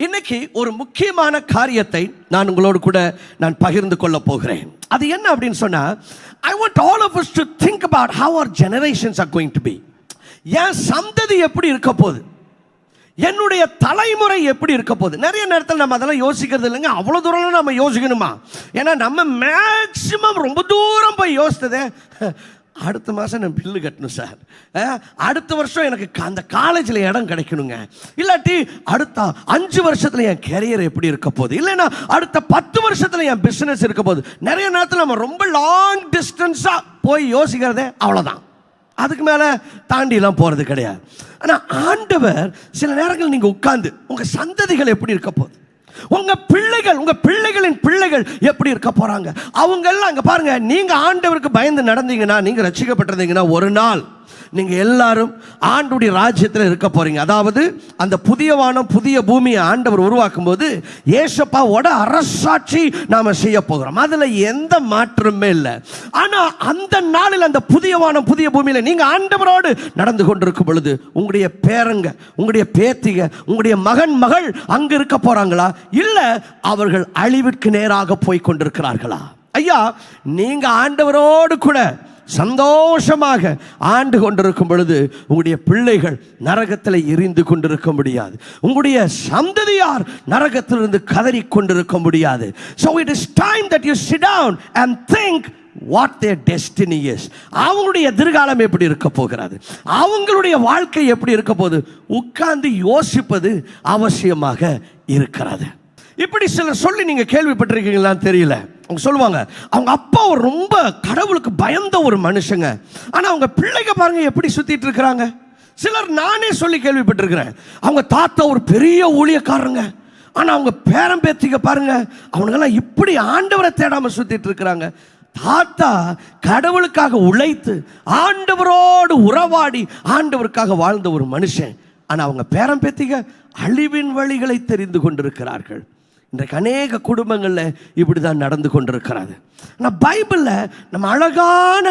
இன்னைக்கு ஒரு முக்கியமான காரியத்தை நான் உங்களோடு கூட நான் பகிர்ந்து கொள்ள போகிறேன். அது என்ன அப்படின்னு சொன்னா, I want all of us to think about how our generations are going to be. என் சந்ததி எப்படி இருக்க போகுது, என்னுடைய தலைமுறை எப்படி இருக்க போகுது. நிறைய நேரத்தில் நம்ம அதெல்லாம் யோசிக்கிறது இல்லைங்க. அவ்வளோ தூரம் நம்ம யோசிக்கணுமா? ஏன்னா நம்ம மேக்சிமம் ரொம்ப தூரம் போய் யோசித்ததே, அடுத்த மாதம் நான் பில்லு கட்டணும் சார், அடுத்த வருஷம் எனக்கு அந்த காலேஜில் இடம் கிடைக்கணுங்க, இல்லாட்டி அடுத்த 5 வருஷத்தில் என் கேரியர் எப்படி இருக்க போகுது, இல்லைன்னா அடுத்த 10 வருஷத்தில் என் பிஸ்னஸ் இருக்க போகுது. நிறைய நேரத்தில் நம்ம ரொம்ப லாங் டிஸ்டன்ஸாக போய் யோசிக்கிறதே அவ்வளோதான். அதுக்கு மேலே தாண்டிலாம் போகிறது கிடையாது. ஆனால் ஆண்டவர் சில நேரங்கள் நீங்கள் உட்கார்ந்து உங்கள் சந்ததிகள் எப்படி இருக்க போகுது, உங்க பிள்ளைகள், உங்க பிள்ளைகளின் பிள்ளைகள் எப்படி இருக்க போறாங்க, அவங்க எல்லாம் அங்க பாருங்க. நீங்க ஆண்டவருக்கு பயந்து நடந்தீங்கன்னா, நீங்க ரட்சிக்கப்பட்டிருந்தீங்கன்னா, ஒரு நாள் நீங்க எல்லாரும் ஆண்டுடைய ராஜ்யத்தில் இருக்க போறீங்க. அதாவது அந்த புதிய வானம் புதிய பூமியை ஆண்டவர் உருவாக்கும் போது ஏசப்பாவோட அரசாட்சி நாம செய்ய போகிறோம். அதுல எந்த மாற்றமே இல்லை. ஆனா அந்த நாளில் அந்த புதிய வானம் புதிய பூமியில நீங்க ஆண்டவரோடு நடந்து கொண்டிருக்கும் பொழுது உங்களுடைய பேரங்க, உங்களுடைய பேத்திக, உங்களுடைய மகன் மகள் அங்க இருக்க போறாங்களா, இல்ல அவர்கள் அழிவிற்கு நேராக போய் கொண்டிருக்கிறார்களா? ஐயா, நீங்க ஆண்டவரோடு கூட சந்தோஷமாக ஆண்டு கொண்டிருக்கும் பொழுது உங்களுடைய பிள்ளைகள் நரகத்தில் எரிந்து கொண்டிருக்க முடியாது. உங்களுடைய சந்ததியார் நரகத்திலிருந்து கதறி கொண்டிருக்க முடியாது. So it is time that you sit down and think what their destiny is. அவங்களுடைய எதிர்காலம் எப்படி இருக்க போகிறது, அவங்களுடைய வாழ்க்கை எப்படி இருக்க போகுது, உட்கார்ந்து யோசிப்பது அவசியமாக இருக்கிறது. இப்படி சிலர் சொல்லி நீங்க கேள்விப்பட்டிருக்கீங்களான்னு தெரியல. அவங்க சொல்லுவாங்க, அவங்க அப்பா ஒரு ரொம்ப கடவுளுக்கு பயந்த ஒரு மனுஷங்க, ஆனா அவங்க பிள்ளைங்க பாருங்க எப்படி சுத்திட்டு இருக்கிறாங்க. சிலர் நானே சொல்லி கேள்விப்பட்டிருக்கிறேன், அவங்க தாத்தா ஒரு பெரிய ஊழியக்காரங்க, ஆனா அவங்க பேரம் பேத்திக்க பாருங்க அவனுங்கெல்லாம் இப்படி ஆண்டவரை தேடாம சுத்திட்டு இருக்கிறாங்க. தாத்தா கடவுளுக்காக உழைத்து ஆண்டவரோடு உறவாடி ஆண்டவருக்காக வாழ்ந்த ஒரு மனுஷன், ஆனா அவங்க பேரம் பேத்திக்க அழிவின் வழிகளை தெரிந்து கொண்டிருக்கிறார்கள். இன்றைக்கு அநேக குடும்பங்களில் இப்படி தான் நடந்து கொண்டிருக்கிறது. ஆனால் பைபிளில் நம்ம அழகான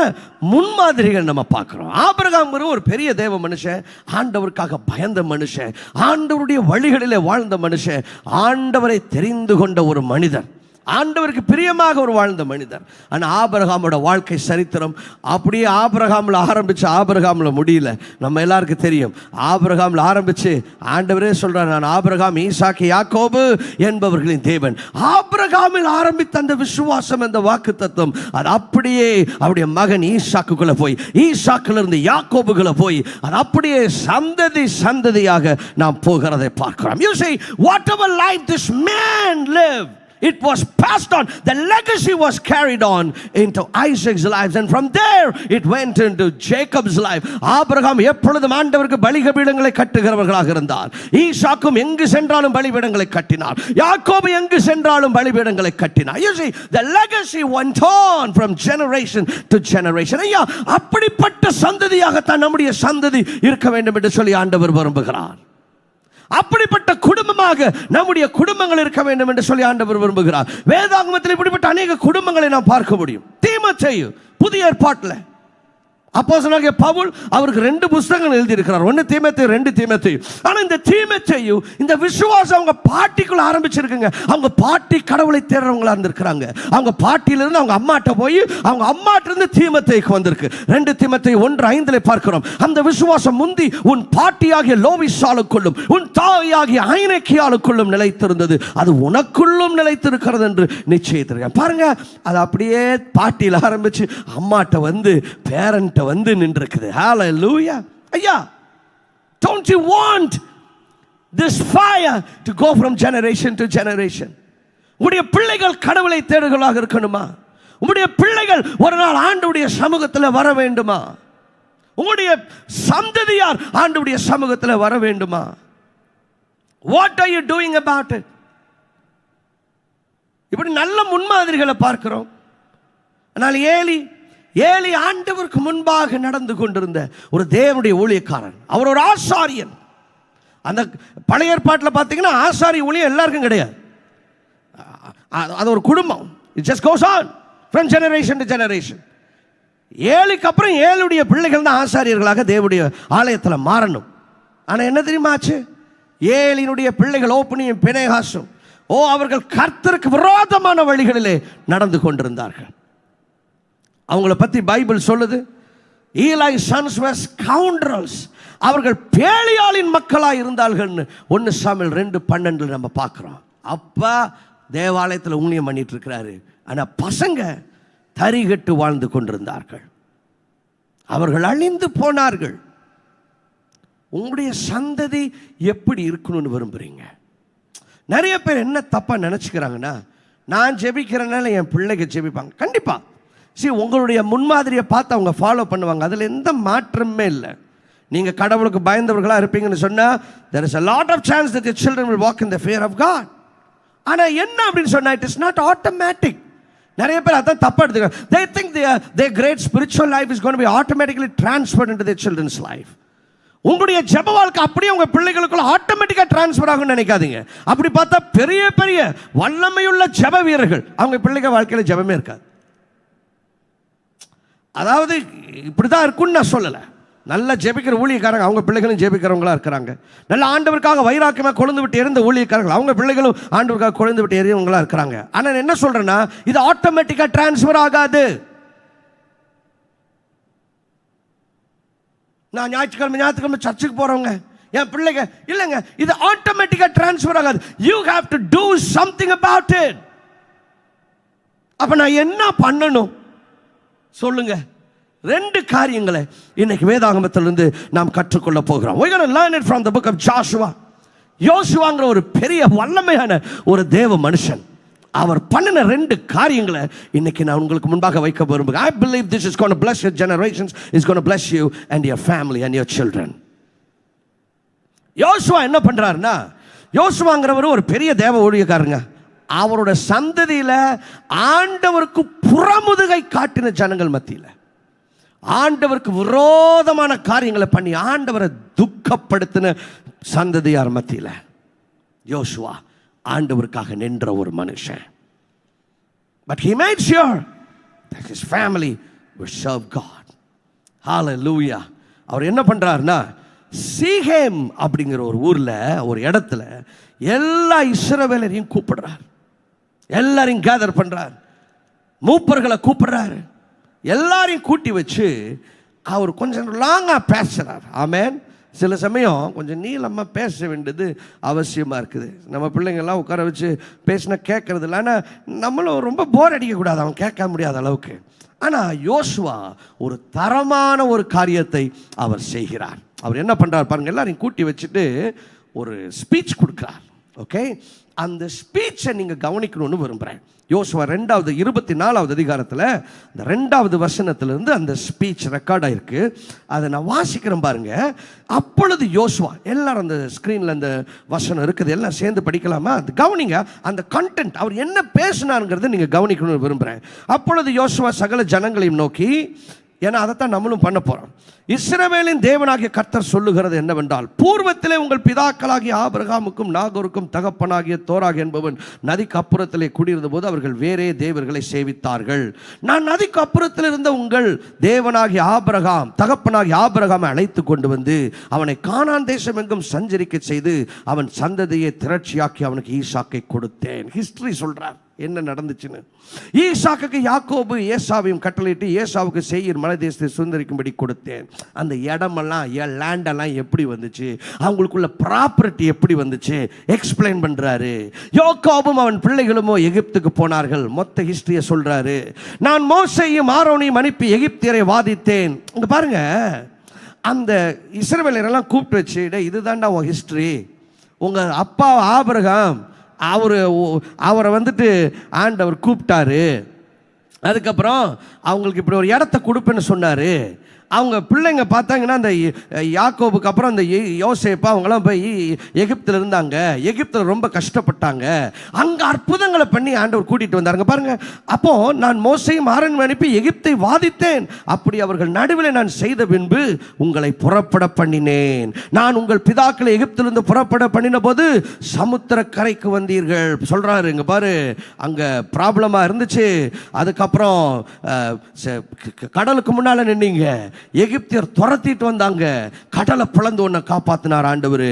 முன்மாதிரிகள் நம்ம பார்க்குறோம். ஆபிரகாம் ஒரு பெரிய தேவ மனுஷன், ஆண்டவருக்காக பயந்த மனுஷன், ஆண்டவருடைய வழிகளிலே வாழ்ந்த மனுஷன், ஆண்டவரை தெரிந்து கொண்ட ஒரு மனிதர், ஆண்டவருக்கு பிரியமாக ஒரு வாழ்ந்த மனிதர். ஆனால் ஆபிரகாமோட வாழ்க்கை சரித்திரம் அப்படியே ஆபிரகாமில் ஆரம்பித்து ஆபிரகாமில் முடியல. நம்ம எல்லாருக்கும் தெரியும், ஆபிரகாமில் ஆரம்பித்து ஆண்டவரே சொல்கிறார், நான் ஆபிரகாம் ஈசாக்கு யாக்கோபு என்பவர்களின் தேவன். ஆபிரகாமில் ஆரம்பித்த அந்த விசுவாசம், அந்த வாக்கு தத்துவம், அது அப்படியே அவருடைய மகன் ஈசாக்குக்குள்ளே போய், ஈசாக்கிலிருந்து யாக்கோபுக்குள்ளே போய், அது அப்படியே சந்ததி சந்ததியாக நாம் போகிறதை பார்க்கிறோம். You see, whatever life this man lived, it was passed on. The legacy was carried on into Isaac's life, and from there it went into Jacob's life. Abraham எப்பொழுதும் ஆண்டவருக்கு பலிபீடங்களை கட்டுகிறவர்களாக இருந்தார். ஈசாக்கும் எங்கு சென்றாலும் பலிபீடங்களை கட்டினார். யாக்கோபு எங்கு சென்றாலும் பலிபீடங்களை கட்டினார். You see, the legacy went on from generation to generation. ஐயா, அப்படிப்பட்ட சந்ததியாகத்தான் நம்முடைய சந்ததி இருக்க வேண்டும் என்று சொல்லி ஆண்டவர் விரும்புகிறார். அப்படிப்பட்ட குடும்பமாக நம்முடைய குடும்பங்கள் இருக்க வேண்டும் என்று சொல்லி ஆண்டவர் விரும்புகிறார். வேதாகமத்தில் இப்படிப்பட்ட அநேக குடும்பங்களை நாம் பார்க்க முடியும். தீமோத்தேயு புதிய ஏற்பாட்டில் அப்போஸ்தலனாகிய பவுல் அவருக்கு 2 புத்தகங்கள் எழுதி இருக்கிறார். 1 தீமோத்தேயு, 2 தீமோத்தேயு. ஆனா இந்த தீமோத்தேயு இந்த விசுவாசம் அவங்க பாட்டிக்குள்ள ஆரம்பிச்சிருக்குங்க. அவங்க பாட்டி கடவுளை தேடுறவங்களா இருந்திருக்கிறாங்க. அவங்க பாட்டியிலிருந்து அவங்க அம்மாட்ட போய் அவங்க அம்மாட்ட இருந்து தீமோத்தேயுக்கு வந்திருக்கு. 2 தீமோத்தேயு 1:5 பார்க்கிறோம். அந்த விசுவாசம் முந்தி உன் பாட்டியாகிய லோவிசாளுக்குள்ளும் உன் தாயாகிய ஐனேக்கியாளுக்குள்ளும் நிலைத்திருந்தது, அது உனக்குள்ளும் நிலைத்திருக்கிறது என்று நிச்சயித்திருக்கேன். பாருங்க, அது அப்படியே பாட்டியில் ஆரம்பிச்சு அம்மாட்ட வந்து பேரண்ட் வந்து நின்றிருக்குது. Hallelujah. ஐயா, don't you want this fire to go from generation to generation? உங்களுடைய பிள்ளைகள் கடவுளை தேடுகளாக இருக்கணுமா? உங்களுடைய பிள்ளைகள் ஒரு நாள் ஆண்டவருடைய சமூகத்தில் வர வேண்டுமா? உங்களுடைய சந்ததியார் ஆண்டவருடைய சமூகத்தில் வர வேண்டுமா? What are you doing about it? இப்படி நல்ல முன்மாதிரிகளை பார்க்கிறோம். ஆனால் ஏலி ஆண்டவருக்கு முன்பாக நடந்து கொண்டிருந்த ஒரு தேவனுடைய ஊழியக்காரன். அவர் ஒரு ஆசாரியன். அந்த பழைய ஏற்பாட்டில் பார்த்தீங்கன்னா ஆசாரிய ஊழியம் எல்லாருக்கும் கிடையாது. அது ஒரு குடும்பம். It just goes on from generation to generation. ஏலிக்கு அப்புறம் ஏழுடைய பிள்ளைகள் தான் ஆசாரியர்களாக தேவனுடைய ஆலயத்தில் மாறணும். ஆனால் என்ன தெரியுமா ஆச்சு? ஏலினுடைய பிள்ளைகள் ஓப்பனியும் பினேகாசும் அவர்கள் கர்த்தருக்கு விரோதமான வழிகளிலே நடந்து கொண்டிருந்தார்கள். அவங்கள பற்றி பைபிள் சொல்லுது, Eli sons were scoundrels. அவர்கள் பேலியாளின் மக்களாக இருந்தார்கள்னு 1 சாமுவேல் 2:12 நம்ம பார்க்குறோம். அப்பா தேவாலயத்தில் ஊழியம் பண்ணிட்டு இருக்கிறாரு, ஆனால் பசங்க தரிகட்டு வாழ்ந்து கொண்டிருந்தார்கள். அவர்கள் அழிந்து போனார்கள். உங்களுடைய சந்ததி எப்படி இருக்கணும்னு விரும்புகிறீங்க? நிறைய பேர் என்ன தப்பாக நினச்சிக்கிறாங்கன்னா, நான் ஜெபிக்கிறனால என் பிள்ளைக்கு ஜெபிப்பாங்க. கண்டிப்பாக உங்களுடைய முன்மாதிரியை பார்த்து அவங்க ஃபாலோ பண்ணுவாங்க, அதில் எந்த மாற்றமே இல்லை. நீங்கள் கடவுளுக்கு பயந்தவர்களாக இருப்பீங்கன்னு சொன்னால் there is a lot of chance that your children will walk in the fear of God. ஆனால் என்ன அப்படின்னு சொன்னால் it is not automatic. நிறைய பேர் அதான் தப்பாக எடுத்துக்கிறாங்க. They think their great spiritual life is going to be automatically transferred into their children's life. உங்களுடைய ஜெப வாழ்க்கை அப்படியே உங்கள் பிள்ளைகளுக்குள்ள ஆட்டோமேட்டிக்காக டிரான்ஸ்ஃபர் ஆகும்னு நினைக்காதீங்க. அப்படி பார்த்தா பெரிய பெரிய வல்லமையுள்ள ஜெப வீரர்கள் அவங்க பிள்ளைங்க வாழ்க்கையில் ஜெபமே இருக்காது. அதாவது இப்படி தான் இருக்குன்னு நான் சொல்லலை. நல்லா ஜெபிக்கிற ஊழியக்காரங்க அவங்க பிள்ளைகளும் ஜெபிக்கிறவங்களா இருக்கிறாங்க. நல்ல ஆண்டவருக்காக வைராக்கியமாக கொழுந்து விட்டு எரிந்த ஊழியக்காரர்கள் அவங்க பிள்ளைகளும் ஆண்டவருக்காக கொழுந்து விட்டு எரியவங்களா இருக்கிறாங்க. ஆனால் என்ன சொல்றேன்னா, இது ஆட்டோமேட்டிக்காக டிரான்ஸ்ஃபர் ஆகாது. நான் ஞாயிற்றுக்கிழமை சர்ச்சுக்கு போறவங்க என் பிள்ளைங்க இல்லைங்க, இது ஆட்டோமேட்டிக்காக டிரான்ஸ்ஃபர் ஆகாது. You have to do something about it. அப்ப நான் என்ன பண்ணணும் சொல்லுங்க? 2 காரியங்களை இன்னைக்கு வேதாகமத்திலிருந்து நாம் கற்றுக்கொள்ள போகிறோம். We're going to learn it from the book of Joshua. யோசுவாங்கிற ஒரு பெரிய வல்லமையான ஒரு தேவ மனுஷன், அவர் பண்ணின 2 காரியங்களை இன்னைக்கு நான் உங்களுக்கு முன்பாக வைக்க விரும்புகிறேன். I believe this is going to bless your generations, is going to bless you and your family and your children. யோசுவா என்ன பண்றாருன்னா, யோசுவாங்கிறவர் ஒரு பெரிய தேவ ஊழியக்காரங்க. அவரோட சந்ததியில ஆண்டவருக்கு புறமுதுகை காட்டின ஜனங்கள் மத்தியில் ஆண்டவருக்கு விரோதமான காரியங்களை பண்ணி ஆண்டவரை துக்கப்படுத்தின சந்ததியார் மத்தியில் யோசுவா ஆண்டவருக்காக நின்ற ஒரு மனுஷன். But he made sure that his family would serve God. Hallelujah. அவர் என்ன பண்றாருன்னா, சீகேம் அப்படிங்கிற ஒரு ஊர்ல ஒரு இடத்துல எல்லா இஸ்ரவேலரையும் கூப்பிடுறார், எல்லாரையும் கேதர் பண்றார், மூப்பர்களை கூப்பிடுறாரு, எல்லாரையும் கூட்டி வச்சு அவர் கொஞ்சம் லாங்கா பேசுறார். ஆமென். சில சமயம் கொஞ்சம் நீளமாக பேச வேண்டியது அவசியமாக இருக்குது. நம்ம பிள்ளைங்கள்லாம் உட்கார வச்சு பேசினா கேட்கறது இல்லை. ஆனால் நம்மளும் ரொம்ப போர் அடிக்கக்கூடாது, அவன் கேட்க முடியாத அளவுக்கு. ஆனால் யோசுவா ஒரு தரமான ஒரு காரியத்தை அவர் செய்கிறார். அவர் என்ன பண்ணுறார் பாருங்கள், எல்லாரையும் கூட்டி வச்சுட்டு ஒரு ஸ்பீச் கொடுக்குறார். ஓகே, அந்த ஸ்பீச்சை நீங்கள் கவனிக்கணும்னு விரும்புகிறேன். யோசுவா 24வது அதிகாரத்தில் இந்த 2வது வசனத்திலிருந்து அந்த ஸ்பீச் ரெக்கார்ட் ஆயிருக்கு. அதை நான் வாசிக்கிறேன் பாருங்க. அப்பொழுது யோசுவா, எல்லாரும் அந்த ஸ்க்ரீனில் அந்த வசனம் இருக்குது, எல்லாம் சேர்ந்து படிக்கலாமா? அது கவனிங்க, அந்த கண்டென்ட் அவர் என்ன பேசினாருங்கிறத நீங்கள் கவனிக்கணும்னு விரும்புகிறேன். அப்பொழுது யோசுவா சகல ஜனங்களையும் நோக்கி, ஏன்னா அதைத்தான் நம்மளும் பண்ண போகிறோம். இஸ்ரவேலின் தேவனாகிய கர்த்தர் சொல்லுகிறது என்னவென்றால், பூர்வத்திலே உங்கள் பிதாக்களாகிய ஆபிரகாமுக்கும் நாகோருக்கும் தகப்பனாகிய தோராக் என்பவன் நதிக்கு அப்புறத்திலே குடியிருந்த போது அவர்கள் வேறே தேவர்களை சேவித்தார்கள். நான் நதிக்கு அப்புறத்தில் இருந்த உங்கள் தேவனாகிய ஆபிரகாம் தகப்பனாகிய ஆபிரகாமை அழைத்து கொண்டு வந்து அவனை கானான் தேசம் எங்கும் சஞ்சரிக்க செய்து அவன் சந்ததியை திரட்சியாக்கி அவனுக்கு ஈசாக்கை கொடுத்தேன். ஹிஸ்டரி சொல்றார் என்ன நடந்துச்சுன்னு. ஈசாக்குக்கு யாக்கோபு ஏசாவையும் கட்டளையிட்டு ஏசாவுக்கு சேயீர் மலை தேசத்தை சுதந்தரிக்கும்படி கொடுத்தேன். அந்த இடமெல்லாம் லேண்டெல்லாம் எப்படி வந்துச்சு, அவங்களுக்குள்ள ப்ராப்பர்ட்டி எப்படி வந்துச்சு எக்ஸ்பிளைன் பண்றாரு. யாக்கோபும் அவன் பிள்ளைகளுமோ எகிப்துக்கு போனார்கள். மொத்த ஹிஸ்டரியை சொல்றாரு. நான் மோசேயையும் ஆரோனையும் அனுப்பி எகிப்தியரை வாதித்தேன். இங்க பாருங்க, அந்த இஸ்ரவேலரெல்லாம் கூப்பிட்டு வச்சு, இதுதான்டா உன் ஹிஸ்டரி, உங்க அப்பா ஆபிரகாம் அவரை வந்துட்டு ஆண்டவர் கூப்பிட்டாரு, அதுக்கப்புறம் அவங்களுக்கு இப்படி ஒரு இடத்த கொடுப்பேன்னு சொன்னார். அவங்க பிள்ளைங்க பார்த்தாங்கன்னா அந்த யாக்கோபுக்கு அப்புறம் அந்த யோசேப்பா அவங்களாம் போய் எகிப்தில் இருந்தாங்க, எகிப்தில் ரொம்ப கஷ்டப்பட்டாங்க, அங்கே அற்புதங்களை பண்ணி ஆண்டவர் கூட்டிகிட்டு வந்தாருங்க பாருங்க. அப்போ நான் மோசேயும் ஆரோனையும் அனுப்பி எகிப்தை வாதித்தேன், அப்படி அவர்கள் நடுவில் நான் செய்த பின்பு உங்களை புறப்பட பண்ணினேன். நான் உங்கள் பிதாக்களை எகிப்திலிருந்து புறப்பட பண்ணின போது சமுத்திர கரைக்கு வந்தீர்கள் சொல்றாரு. இங்க பாரு, அங்கே ப்ராப்ளமாக இருந்துச்சு, அதுக்கப்புறம் கடலுக்கு முன்னால் நின்னீங்க, எகிப்தியர் துரத்திட்டு வந்தாங்க, கடலை பிளந்து ஒன்ன காப்பாத்தினார் ஆண்டவர்.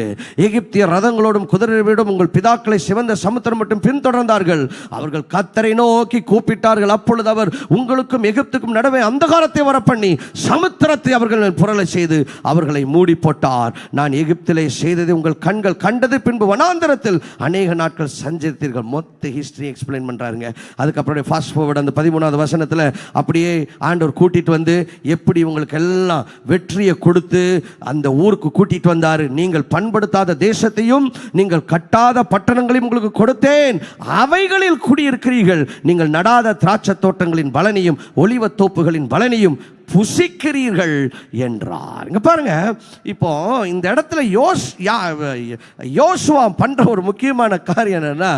எகிப்தியர் ரதங்களோடும் குதிரையோடும் உங்கள் பிதாக்களை சிவந்த சமுத்திரம் மட்டும் பின்தொடர்ந்தார்கள். அவர்கள் கர்த்தரை நோக்கி கூப்பிட்டார்கள். அப்பொழுது அவர் உங்களுக்கும் எகிப்துக்கும் நடுவே அந்தகாரத்தை வர பண்ணி சமுத்திரத்தை அவர்கள் புரள செய்து அவர்களை மூடி போட்டார். நான் எகிப்திலே செய்ததை உங்கள் கண்கள் கண்டது, பின்பு வனாந்தரத்தில் அநேக நாட்கள் சஞ்சரித்தீர்கள். மொத்த ஹிஸ்டரி எக்ஸ்பிளைன் பண்றாருங்க. அதுக்கப்புறம் ஃபாஸ்ட் ஃபார்வர்ட் அந்த 13வது வசனத்தில் அப்படியே ஆண்டவர் கூட்டிட்டு வந்து எப்படி உங்களுக்கு எல்லாம் வெற்றியை கொடுத்து அந்த ஊருக்கு கூட்டிட்டு வந்தார். நீங்கள் பண்படுத்தாத தேசத்தையும் நீங்கள் கட்டாத பட்டணங்களையும் உங்களுக்கு கொடுத்தேன், அவைகளில் குடியிருக்கிறீர்கள். நீங்கள் நடாத திராட்சை தோட்டங்களின் பலனையும் ஒலிவ தோப்புகளின் பலனையும் புசிக்கிறீர்கள் என்றார். இங்க பாருங்க, இப்போ இந்த இடத்துல யோசுவா பண்ற ஒரு முக்கியமான காரியம் என்னன்னா,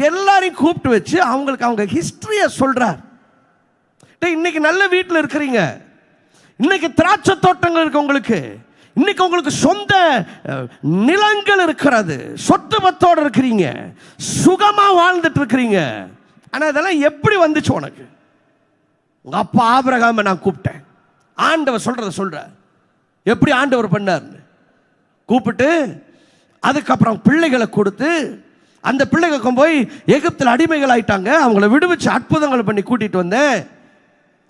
எல்லாரையும் கூப்பிட்டு வச்சு அவங்களுக்கு அவங்க ஹிஸ்டரியை சொல்றார். இன்னைக்கு நல்ல வீட்டில் இருக்கிறீங்க, இன்னைக்கு திராட்சை தோட்டங்கள் இருக்கு உங்களுக்கு, இன்னைக்கு உங்களுக்கு சொந்த நிலங்கள் இருக்கிறது, சொத்து பத்தோடு இருக்கிறீங்க, சுகமா வாழ்ந்துட்டு இருக்கிறீங்க. ஆனா இதெல்லாம் எப்படி வந்துச்சு உனக்கு? உங்க அப்பா ஆபிரகாமை நான் கூப்பிட்டேன், ஆண்டவர் சொல்றத சொல்ற. எப்படி ஆண்டவர் பண்ணார்? கூப்பிட்டு அதுக்கப்புறம் பிள்ளைகளை கொடுத்து அந்த பிள்ளைகளுக்கு போய் எகிப்தில் அடிமைகள் ஆயிட்டாங்க, அவங்கள விடுவிச்சு அற்புதங்கள் பண்ணி கூட்டிட்டு வந்தேன்.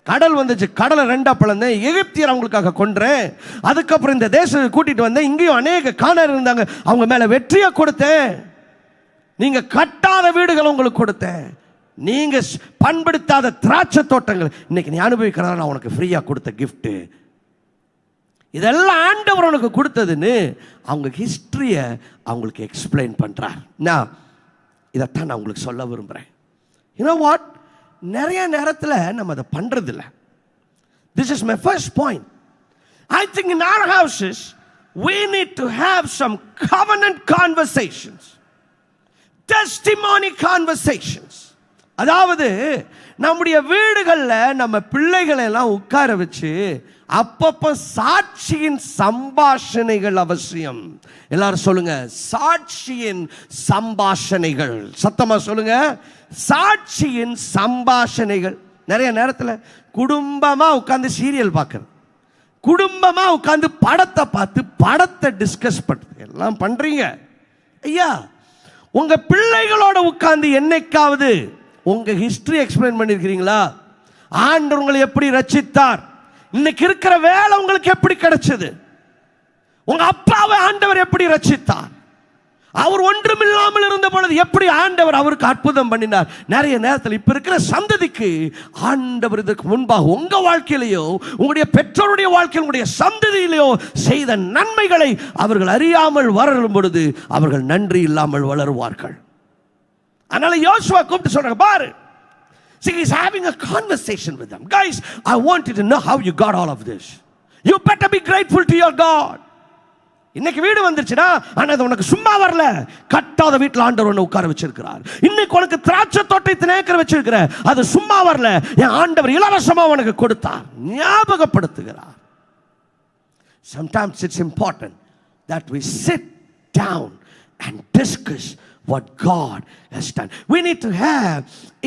கடல் வந்துச்சு, கடலை ரெண்டா பிளந்தேன், எகிப்தியர் அவங்களுக்காக கொன்றேன். அதுக்கப்புறம் இந்த தேசத்தை கூட்டிட்டு வந்தேன், இங்கேயும் அநேக காணர் இருந்தாங்க, அவங்க மேல வெற்றியை கொடுத்தேன். நீங்க கட்டாத வீடுகள் உங்களுக்கு கொடுத்தேன், நீங்க பண்படுத்தாத திராட்சை தோட்டங்கள் இன்னைக்கு நீ அனுபவிக்கிறதா நான் உனக்கு ஃப்ரீயா கொடுத்த கிஃப்ட். இதெல்லாம் ஆண்டவர் உனக்கு கொடுத்ததுன்னு அவங்க ஹிஸ்டரியை அவங்களுக்கு எக்ஸ்பிளைன் பண்றார். நான் இதைத்தான் நான் உங்களுக்கு சொல்ல விரும்புறேன். You know what? நிறைய நேரத்தில் நம்ம அதை பண்றது இல்லை. This is my first point. I think in our houses we need to have some covenant conversations, testimony conversations. அதாவது நம்முடைய வீடுகளில் நம்ம பிள்ளைகளை எல்லாம் உட்கார வச்சு அப்பப்போ சாட்சியின் சம்பாஷணைகள் அவசியம். எல்லாரும் சொல்லுங்க, சாட்சியின் சம்பாஷணைகள். சத்தமா சொல்லுங்க, சாட்சியின் சம்பாஷணைகள். நிறைய நேரத்தில் குடும்பமா உட்கார்ந்து சீரியல் பார்க்கறது, குடும்பமா உட்கார்ந்து படத்தை பார்த்து படத்தை டிஸ்கஸ் பண்றது எல்லாம் பண்றீங்க. ஐயா, உங்க பிள்ளைகளோட உட்கார்ந்து என்னைக்காவது உங்க ஹிஸ்டரி எக்ஸ்பிளைன் பண்ணிருக்கிறீங்களா? ஆண்டவர் உங்களை எப்படி ரட்சித்தார், இன்னைக்கு இருக்கிற வேலை உங்களுக்கு எப்படி கிடைச்சது, உங்க அப்பாவை ஆண்டவர் எப்படி ரட்சித்தார், அவர் ஒன்றுமில்லாமல் இருந்த பொழுது எப்படி ஆண்டவர் அவருக்கு அற்புதம் பண்ணினார். நிறைய நேரத்தில் இப்ப இருக்கிற சந்ததிக்கு ஆண்டவர் இதற்கு முன்பாக உங்க வாழ்க்கையிலேயோ உங்களுடைய பெற்றோருடைய வாழ்க்கையில் உங்களுடைய சந்ததியிலேயோ செய்த நன்மைகளை அவர்கள் அறியாமல் வளரும் பொழுது அவர்கள் நன்றி இல்லாமல் வளருவார்கள். அதனால யோசுவா கூப்பிட்டு சொல்றாங்க, பாரு, see, he's having a conversation with them. Guys, I want you to know how you got all of this. You better be grateful to your God. இன்னைக்கு வீடு வந்துருச்சுடா, ஆனா அது உனக்கு சும்மா வரல, கட்டாத வீட்டில் ஆண்டவர் உன்னை உட்கார வச்சிருக்கிறார். இன்னைக்கு உனக்கு திராட்சை தோட்டத்தை நேக்கற வச்சிருக்கிற, அது சும்மா வரல, என் ஆண்டவர் இலவசமா உனக்கு கொடுத்தார், ஞாபகப்படுத்துகிறார். Sometimes it's important that we sit down and discuss what God has done. We need to have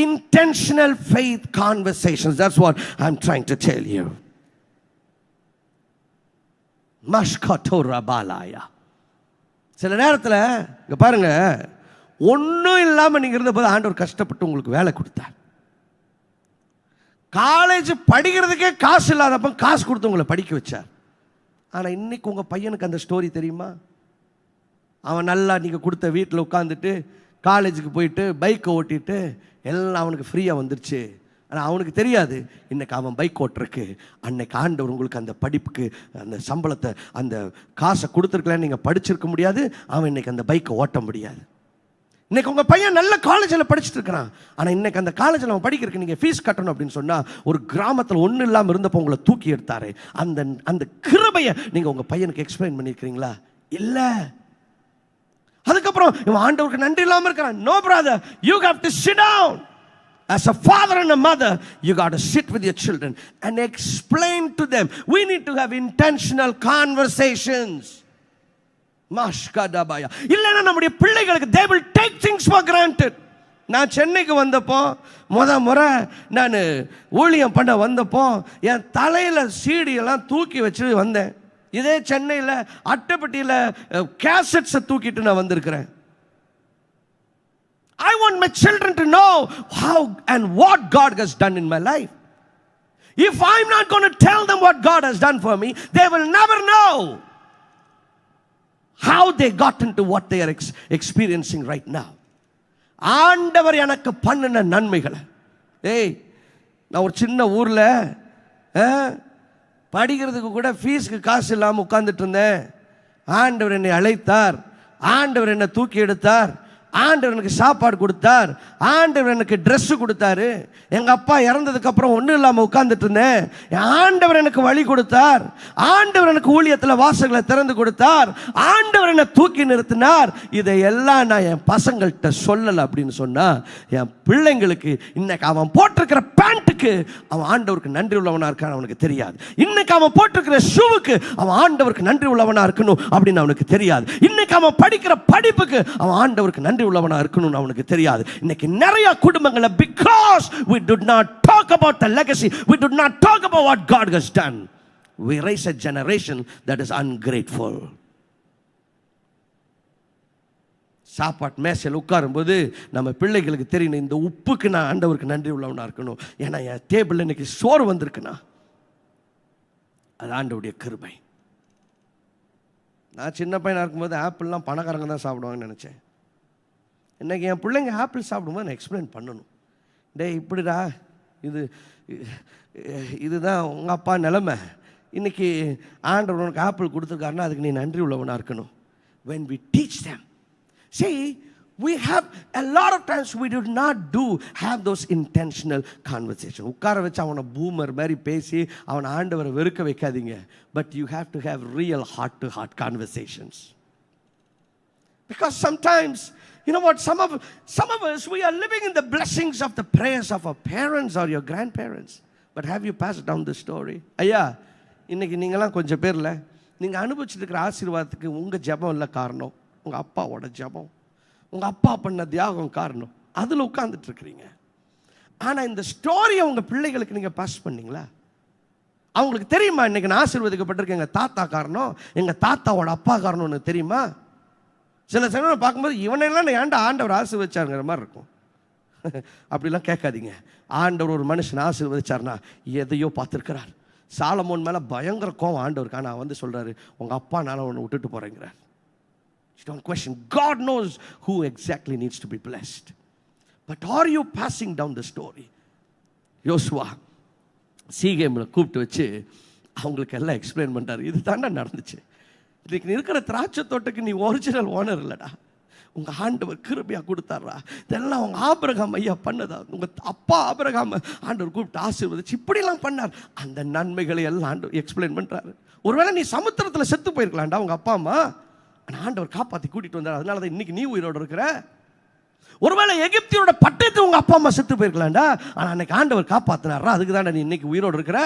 intentional faith conversations. That's what I'm trying to tell you. மஷ்கதோரா பாலாயா. சில நேரத்தில் இங்க பாருங்க, ஒன்றும் இல்லாமல் நீங்க இருந்தபோது ஆண்டவர் கஷ்டப்பட்டு உங்களுக்கு வேலை கொடுத்தார். காலேஜ் படிக்கிறதுக்கே காசு இல்லாதப்ப காசு கொடுத்து உங்களை படிக்க வச்சார். ஆனால் இன்னைக்கு உங்க பையனுக்கு அந்த ஸ்டோரி தெரியுமா? அவன் நல்லா நீங்கள் கொடுத்த வீட்டில் உட்காந்துட்டு காலேஜுக்கு போயிட்டு பைக்கை ஓட்டிட்டு எல்லாம் அவனுக்கு ஃப்ரீயாக வந்துருச்சு. ஆனால் அவனுக்கு தெரியாது, இன்னைக்கு அவன் பைக் ஓட்டுறக்கு அன்னைக்கு ஆண்டவர் உங்களுக்கு அந்த படிப்புக்கு அந்த சம்பளத்தை அந்த காசை கொடுத்துருக்கலான்னு நீங்கள் படிச்சிருக்க முடியாது, அவன் இன்னைக்கு அந்த பைக்கை ஓட்ட முடியாது. இன்னைக்கு உங்கள் பையன் நல்ல காலேஜில் படிச்சுட்டு இருக்கிறான், ஆனால் இன்னைக்கு அந்த காலேஜில் அவன் படிக்கிறதுக்கு நீங்கள் ஃபீஸ் கட்டணும் அப்படின்னு சொன்னால், ஒரு கிராமத்தில் ஒன்றும் இல்லாமல் இருந்தப்போ உங்களை தூக்கி எடுத்தாரு, அந்த அந்த கிருபையை நீங்கள் உங்கள் பையனுக்கு எக்ஸ்பிளைன் பண்ணியிருக்கிறீங்களா? இல்லை. அதுக்கப்புறம் இவன் ஆண்டவருக்கு நன்றி இல்லாமல் இருக்கிறான். No brother, you have to sit down. As a father and a mother, you got to sit with your children and explain to them. We need to have intentional conversations. Mashkadabaya. இல்லைன்னா நம்முடைய பிள்ளைகளுக்கு they will take things for granted. நான் சென்னைக்கு வந்தப்போ முறை நான் ஊழியம் பண்ண வந்தப்போ என் தலையில் சீடியெல்லாம் தூக்கி வச்சு வந்தேன். இதே சென்னையில் அட்டைப்பட்டியில் கேசட்ஸை தூக்கிட்டு நான் வந்திருக்கிறேன். I want my children to know how and what God has done in my life. If I'm not going to tell them what God has done for me, they will never know how they got into what they are experiencing right now. ஆண்டவர் எனக்கு பண்ணின நன்மைகளை. நான் ஒரு சின்ன ஊரில் படிக்கிறதுக்கு கூட ஃபீஸுக்கு காசு இல்லாமல் உட்கார்ந்துட்டு இருந்தேன். ஆண்டவர் என்னை அழைத்தார், ஆண்டவர் என்னை தூக்கி எடுத்தார், ஆண்டவர் எனக்கு சாப்பாடு கொடுத்தார், ஆண்டவர் எனக்கு ட்ரெஸ்ஸு கொடுத்தாரு. எங்கள் அப்பா இறந்ததுக்கு அப்புறம் ஒன்றும் இல்லாமல் உட்கார்ந்துட்டு இருந்தேன். ஆண்டவர் எனக்கு வழி கொடுத்தார், ஆண்டவர் எனக்கு ஊழியத்தில் வாசல்களை திறந்து கொடுத்தார், ஆண்டவர் என்னை தூக்கி நிறுத்தினார். இதையெல்லாம் நான் என் பசங்கள்கிட்ட சொல்லலை அப்படின்னு சொன்னால் என் பிள்ளைங்களுக்கு இன்னைக்கு அவன் போட்டிருக்கிற பேண்ட்டுக்கு அவன் ஆண்டவருக்கு நன்றி உள்ளவனாக இருக்கான்னு அவனுக்கு தெரியாது. இன்னைக்கு அவன் போட்டிருக்கிற ஷூவுக்கு அவன் ஆண்டவருக்கு நன்றி உள்ளவனாக இருக்கணும் அப்படின்னு அவனுக்கு தெரியாது. இன்னைக்கு அவன் படிக்கிற படிப்புக்கு அவன் ஆண்டவருக்கு நன்றி உள்ளவனா இருக்கணும்னு அவனுக்கு தெரியாது. இன்னைக்கு நிறைய குடும்பங்கள because we did not talk about the legacy, we did not talk about what God has done, we raise a generation that is ungrateful. சாப்பாட்டு மேசையில் உட்காரும்போது நம்ம பிள்ளைகளுக்கு தெரியும் இந்த உப்புக்கு நான் ஆண்டவருக்கு நன்றி உள்ளவனா இருக்கணும். ஏன்னா என் டேபிள் இன்னைக்கு சோறு வந்திருக்குன்னா அது ஆண்டவருடைய கிருபை. நான் சின்ன பையனாக இருக்கும்போது ஆப்பிள்லாம் பணக்காரங்க தான் சாப்பிடுவாங்கன்னு நினச்சேன். இன்றைக்கி என் பிள்ளைங்க ஆப்பிள் சாப்பிடும்போது நான் எக்ஸ்பிளைன் பண்ணணும். இப்படிடா இதுதான் உங்கள் அப்பா நிலைமை. இன்றைக்கி ஆண்டவர் உனக்கு ஆப்பிள் கொடுத்துருக்காருன்னா அதுக்கு நீ நன்றி உள்ளவனாக இருக்கணும். when we teach them, see, we have a lot of times we do not have those intentional conversation. உட்கார வச்சு அவனை பூமர் மாதிரி பேசி அவனை ஆண்டவரை வெறுக்க வைக்காதீங்க. but you have to have real heart to heart conversations, because sometimes you know what, some of us we are living in the blessings of the prayers of our parents or your grandparents, but have you passed down the story? ஐயா, இன்னைக்கு நீங்களாம் கொஞ்சம் பேர்ல நீங்க அனுபவிச்சுட்டு இருக்கிற ஆசீர்வாதத்துக்கு உங்க ஜெபம் இல்ல காரணம், உங்க அப்பாவோட ஜெபம், உங்க அப்பா பண்ண தியாகம் காரணம். அதுல உட்கார்ந்துட்டு இருக்கிறீங்க. ஆனா இந்த ஸ்டோரியை உங்க பிள்ளைகளுக்கு நீங்க பாஸ் பண்ணீங்களா? அவங்களுக்கு தெரியுமா இன்னைக்கு நான் ஆசீர்வதிக்கப்பட்டிருக்கேன் எங்க தாத்தா காரணம், எங்க தாத்தாவோட அப்பா காரணம்னு தெரியுமா? சில சமயம் பார்க்கும்போது இவனெல்லாம் ஏன்டா ஆண்டவர் ஆசீர்வதிச்சாருங்கிற மாதிரி இருக்கும். அப்படிலாம் கேட்காதீங்க. ஆண்டவர் ஒரு மனுஷன் ஆசீர்வதிச்சார்னா எதையோ பார்த்துருக்கிறார். சாலமோன் மேலே பயங்கர கோவம் ஆண்டவருக்கு. ஆனால் வந்து சொல்கிறாரு, உங்கள் அப்பா நான் ஒன்று விட்டுட்டு போகிறேங்கிறார். Don't question. God knows who exactly needs to be blessed. But are you passing down the story? யோசுவா சீகேமில் கூப்பிட்டு வச்சு அவங்களுக்கு எல்லாம் எக்ஸ்பிளைன் பண்ணுறாரு. இது தாண்டா நடந்துச்சு. இன்னைக்கு நீ இருக்கிற திராட்சை தோட்டத்துக்கு நீ ஒரிஜினல் ஓனர் இல்லைடா, உங்கள் ஆண்டவர் கிருபையாக கொடுத்தாரா. இதெல்லாம் அவங்க ஆபிரகாம் ஐயா பண்ணதா, உங்கள் அப்பா ஆபிரகாம் ஆண்டவர் கூப்பிட்டு ஆசீர்வதிச்சு இப்படிலாம் பண்ணார். அந்த நன்மைகளை எல்லாம் ஆண்டவர் எக்ஸ்பிளைன் பண்ணுறாரு. ஒருவேளை நீ சமுத்திரத்தில் செத்து போயிருக்கலாம்டா உங்கள் அப்பா அம்மா, ஆனால் ஆண்டவர் காப்பாற்றி கூட்டிகிட்டு வந்தார். அதனால தான் இன்னைக்கு நீ உயிரோடு இருக்கிற. ஒருவேளை எகிப்தியோட பட்டயத்தை உங்கள் அப்பா அம்மா செத்து போயிருக்கலாம்டா, ஆனால் அன்னைக்கு ஆண்டவர் காப்பாற்றினாரா, அதுக்கு தான் நீ இன்னைக்கு உயிரோடு இருக்கிற.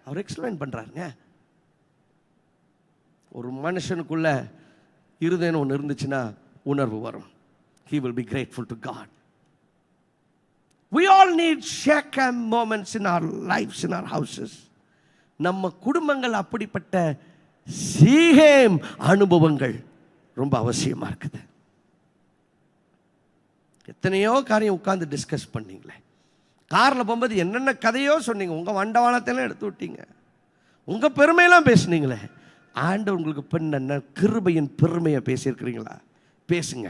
அவர் எக்ஸ்பிளைன் பண்ணுறாருங்க. ஒரு மனுஷனுக்குள்ள இருதயம் ஒன்று இருந்துச்சுன்னா உணர்வு வரும். He will be grateful to God. We all need Shechem moments in our lives, in our houses. நம்ம குடும்பங்கள் அப்படிப்பட்ட சீகேம் அனுபவங்கள் ரொம்ப அவசியமா இருக்குது. எத்தனையோ காரியம் உட்கார்ந்து டிஸ்கஸ் பண்ணீங்களே, காரில் போகும்போது என்னென்ன கதையோ சொன்னீங்க, உங்கள் வண்டவாளத்தெல்லாம் எடுத்து விட்டீங்க, உங்கள் பெருமையெல்லாம் பேசுனீங்களே. ஆண்டவர் உங்களுக்கு பண்ண கிருபையின் பெருமையை பேசியிருக்கிறீங்களா? பேசுங்க.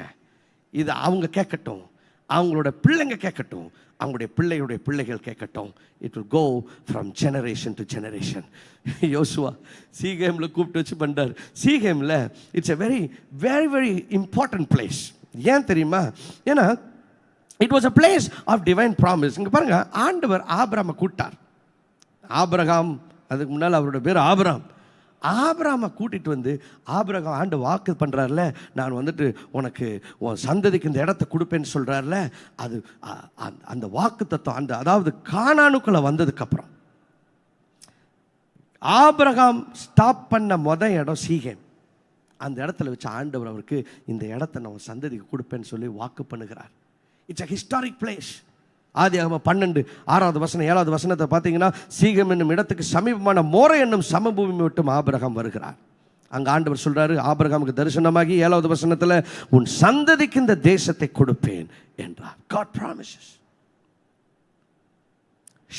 இது அவங்க கேட்கட்டும், அவங்களோட பிள்ளைங்க கேட்கட்டும், அவங்களுடைய பிள்ளைகளுடைய பிள்ளைகள் கேட்கட்டும். It will go from generation to generation. Joshua சீகேமில் கூப்பிட்டு வச்சு பண்ணுறாரு. சீகேமில் it's a very very very important place. ஏன் தெரியுமா? ஏன்னா it was a place of divine promise. இங்கே பாருங்க, ஆண்டவர் ஆபிரகாமை கூட்டார். ஆபிரகாம், அதுக்கு முன்னால் அவரோட பேர் ஆபிரகாம். ஆபிரகாமை கூட்டிகிட்டு வந்து ஆபிரகாம் ஆண்டு வாக்கு பண்ணுறாருல, நான் வந்துட்டு உனக்கு உன் சந்ததிக்கு இந்த இடத்த கொடுப்பேன்னு சொல்கிறாருல, அது அந்த வாக்கு தத்துவம் அந்த அதாவது கானானுக்குள்ளே வந்ததுக்கப்புறம் ஆபிரகாம் ஸ்டாப் பண்ண இடம் சீகேம். அந்த இடத்துல வச்சு ஆண்டவர் அவருக்கு இந்த இடத்த நான் சந்ததிக்கு கொடுப்பேன்னு சொல்லி வாக்கு பண்ணுகிறார். It's a historic place. ஆதியாகமம் 12:6 7 வசனத்தை பார்த்தீங்கன்னா, சீகம் என்னும் இடத்துக்கு சமீபமான மோரே என்னும் சமபூமி விட்டும் ஆபிரகாம் வருகிறார். அங்கே ஆண்டவர் சொல்றாரு, ஆபிரகாமுக்கு தரிசனமாகி 7வது வசனத்தில், உன் சந்ததிக்கு இந்த தேசத்தை கொடுப்பேன் என்றார். God promises.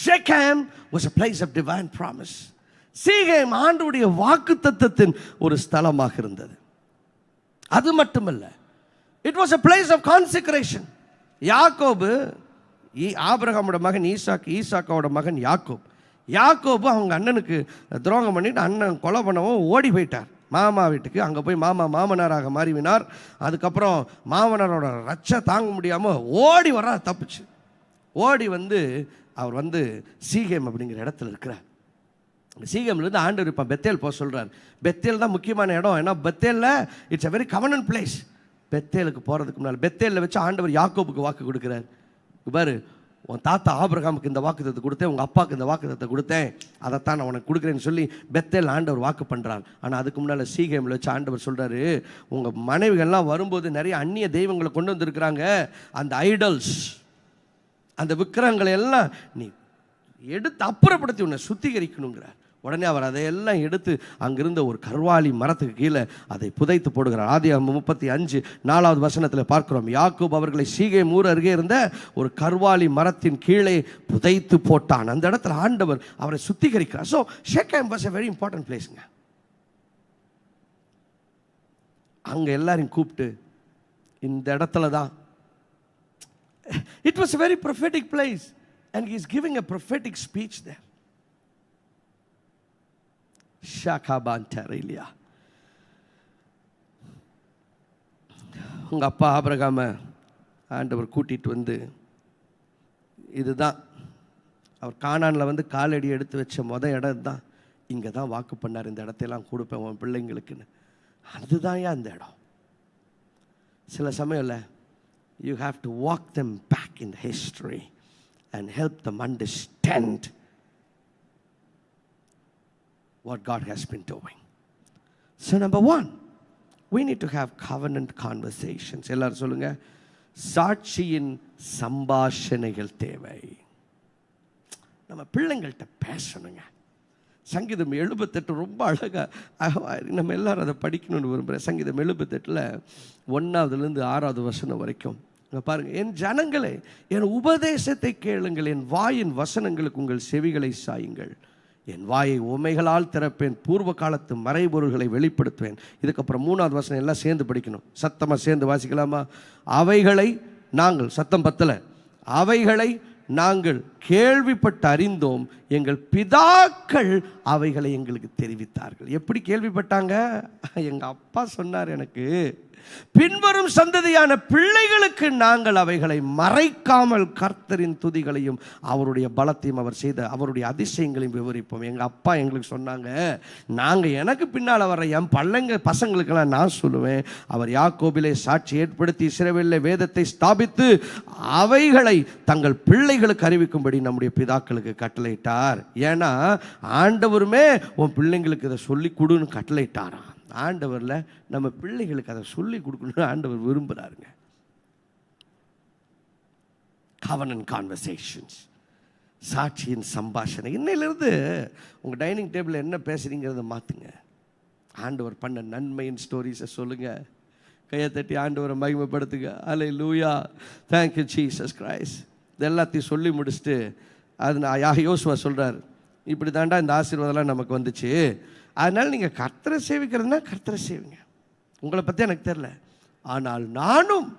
Shechem was a place of divine promise. சீகேம் ஆண்டவருடைய வாக்குத்தத்தத்தின் ஒரு ஸ்தலமாக இருந்தது. அது மட்டுமல்ல, it was a place of consecration. யாக்கோபு ஆபிரகாமோட மகன் ஈசாக்கு, ஈசாக்காவோட மகன் யாக்கோப். யாக்கோபு அவங்க அண்ணனுக்கு துரோகம் பண்ணிட்டு அண்ணன் கொலை பண்ணவும் ஓடி போயிட்டார் மாமா வீட்டுக்கு. அங்கே போய் மாமனாராக மாறிவினார். அதுக்கப்புறம் மாமனாரோட ரச்சை தாங்க முடியாமல் ஓடி வர தப்பிச்சு. ஓடி வந்து அவர் சீகேம் அப்படிங்கிற இடத்துல இருக்கிறார். சீகம்லேருந்து ஆண்டவர் இப்போ பெத்தேல் போக சொல்கிறார். பெத்தேல் தான் முக்கியமான இடம். ஏன்னா பெத்தேலில் it's a very covenant place. பெத்தேலுக்கு போகிறதுக்கு முன்னால் பெத்தேலில் வச்சு ஆண்டவர் யாக்கோபுக்கு வாக்கு கொடுக்குறார். பாரு, உன் தாத்தா ஆபிரகாமுக்கு இந்த வாக்குத்தத்தை கொடுத்தேன், உங்கள் அப்பாவுக்கு இந்த வாக்குத்தத்தை கொடுத்தேன், அதைத்தான் நான் உனக்கு கொடுக்குறேன்னு சொல்லி பெத்தேல் ஆண்டவர் வாக்கு பண்ணுறார். ஆனால் அதுக்கு முன்னால் சீகேமில் வச்சு ஆண்டவர் சொல்கிறாரு, உங்கள் மனைவிகள்லாம் வரும்போது நிறைய அந்நிய தெய்வங்களை கொண்டு வந்திருக்கிறாங்க, அந்த ஐடல்ஸ், அந்த விக்கிரகங்களை எல்லாம் நீ எடுத்து அப்புறப்படுத்தி உன்னை சுத்திகரிக்கணுங்கிறார். உடனே அவர் அதையெல்லாம் எடுத்து அங்கிருந்த ஒரு கர்வாலி மரத்துக்கு கீழே அதை புதைத்து போடுகிறார். ஆதியாகமம் 35:4 வசனத்தில் பார்க்கிறோம், யாக்கோபு அவர்களை சீகேம் ஊர் அருகே இருந்த ஒரு கர்வாலி மரத்தின் கீழே புதைத்து போட்டான். அந்த இடத்துல ஆண்டவர் அவரை சுத்திகரிக்கிறார். So Shechem was a very important பிளேஸ்ங்க. அங்கே எல்லாரையும் கூப்பிட்டு இந்த இடத்துல தான், it was a very prophetic place and he is giving a prophetic speech there. ஷாகாபான்டரிலியா. உங்கள் அப்பா ஆபிரகாம ஆண்டவர் கூட்டிகிட்டு இதுதான் அவர் கானானில் காலடி எடுத்து வச்ச இடம் தான். இங்கே தான் வாக்கு பண்ணார், இந்த இடத்தையெல்லாம் கொடுப்பேன் உன் பிள்ளைங்களுக்குன்னு. அதுதான் அந்த இடம். சில சமயம் you have to walk them back in history and help them understand what God has been doing. So number 1, we need to have covenant conversations. எல்லாரும் சொல்லுங்க, சாட்சியின் சம்பாஷணைகள் தேவை. நம்ம பிள்ளைங்கள்ட்ட பேசணுங்க. சங்கீதம் 78 ரொம்ப அழகா, நம்ம எல்லாரும் அதை படிக்கணும்னு விரும்புகிறேன். சங்கீதம் 78 1 6 வசனம் வரைக்கும் பாருங்க. என் ஜனங்களே, என் உபதேசத்தை கேளுங்கள், என் வாயின் வசனங்களுக்கு உங்கள் செவிகளை சாயுங்கள். என் வாயை உமைகளால் திறப்பேன், பூர்வ காலத்து மறைபொருள்களை வெளிப்படுத்துவேன். இதுக்கப்புறம் 3வது வசனம் எல்லாம் சேர்ந்து படிக்கணும். சத்தமாக சேர்ந்து வாசிக்கலாமா? அவைகளை நாங்கள், சத்தம் பத்தல, அவைகளை நாங்கள் கேள்விப்பட்டு அறிந்தோம், எங்கள் பிதாக்கள் அவைகளை எங்களுக்கு தெரிவித்தார்கள். எப்படி கேள்விப்பட்டாங்க? எங்கள் அப்பா சொன்னார் எனக்கு, பின்வரும் சந்ததியான பிள்ளைகளுக்கு நாங்கள் அவைகளை மறைக்காமல் கர்த்தரின் துதிகளையும் அவருடைய பலத்தையும் அவர் செய்த அவருடைய அதிசயங்களையும் விவரிப்போம். எங்கள் அப்பா எங்களுக்கு சொன்னாங்க, நாங்கள் எனக்கு பின்னால் வர என் பசங்களுக்கெல்லாம் நான் சொல்லுவேன், அவர் யாக்கோபிலே சாட்சி ஏற்படுத்தி இஸ்ரவேலிலே வேதத்தை ஸ்தாபித்து அவைகளை தங்கள் பிள்ளைகளுக்கு அறிவிக்கும்படி நம்முடைய பிதாக்களுக்கு கட்டளையிட்டார். ஏன்னா ஆண்டவருமே உன் பிள்ளைங்களுக்கு இதை சொல்லி கொடுன்னு கட்டளையிட்டாராம். ஆண்டவரில் நம்ம பிள்ளைகளுக்கு அதை சொல்லி கொடுக்கணும்னு ஆண்டவர் விரும்புகிறாருங்க. covenant conversations, சாட்சியின் சம்பாஷணை. இன்னையிலிருந்து உங்கள் டைனிங் டேபிளில் என்ன பேசுகிறீங்கிறத மாற்றுங்க. ஆண்டவர் பண்ண நன்மையின் ஸ்டோரிஸை சொல்லுங்கள். கையை தட்டி ஆண்டவரை மகிமைப்படுத்துங்க. அல்லேலூயா, தேங்க்யூ ஜீசஸ் கிரைஸ்ட். இது எல்லாத்தையும் சொல்லி முடிச்சுட்டு அது யோசுவா சொல்கிறார், இப்படி தாண்டா இந்த ஆசீர்வாதம்லாம் நமக்கு வந்துச்சு, அதனால் நீங்கள் கர்த்தரை சேவிக்கிறதுனா கர்த்தரை சேவிங்க. உங்களை பற்றி எனக்கு தெரில, ஆனால் நானும்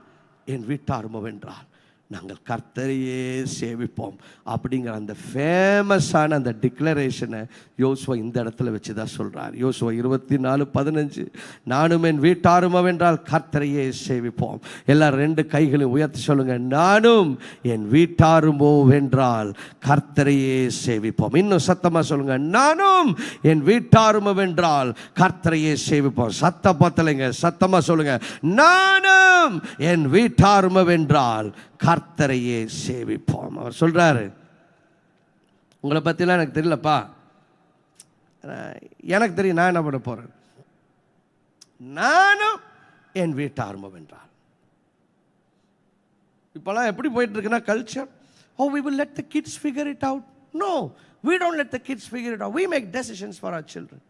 என் வீட்டாருமோ வென்றால் நாங்கள் கர்த்தரையே சேவிப்போம் அப்படிங்கிற அந்த ஃபேமஸான அந்த டிக்ளரேஷனை யோசுவா இந்த இடத்துல வச்சு தான் சொல்கிறார். யோசுவா 24:15, நானும் என் வீட்டாருமோ வென்றால் கர்த்தரையே சேவிப்போம். எல்லாரும் 2 கைகளையும் உயர்த்தி சொல்லுங்க, நானும் என் வீட்டாருமோ வென்றால் கர்த்தரையே சேவிப்போம். இன்னும் சத்தமாக சொல்லுங்க, நானும் என் வீட்டாருமோ வென்றால் கர்த்தரையே சேவிப்போம். சத்த பத்தலைங்க, சத்தமாக சொல்லுங்க, நானும் என் வீட்டாருமோ வென்றால் கர்த்தரையே சேவிப்போம். அவர் சொல்றாரு, உங்களை பற்றிலாம் எனக்கு தெரியலப்பா, எனக்கு தெரியும் நான் என்ன பண்ண போறேன், நானும் என் வீட்டாருமோ வென்றால். இப்போலாம் எப்படி போயிட்டு இருக்குன்னா culture, oh we will let the kids figure it out. No, we don't let the kids figure it out. We make decisions for our children.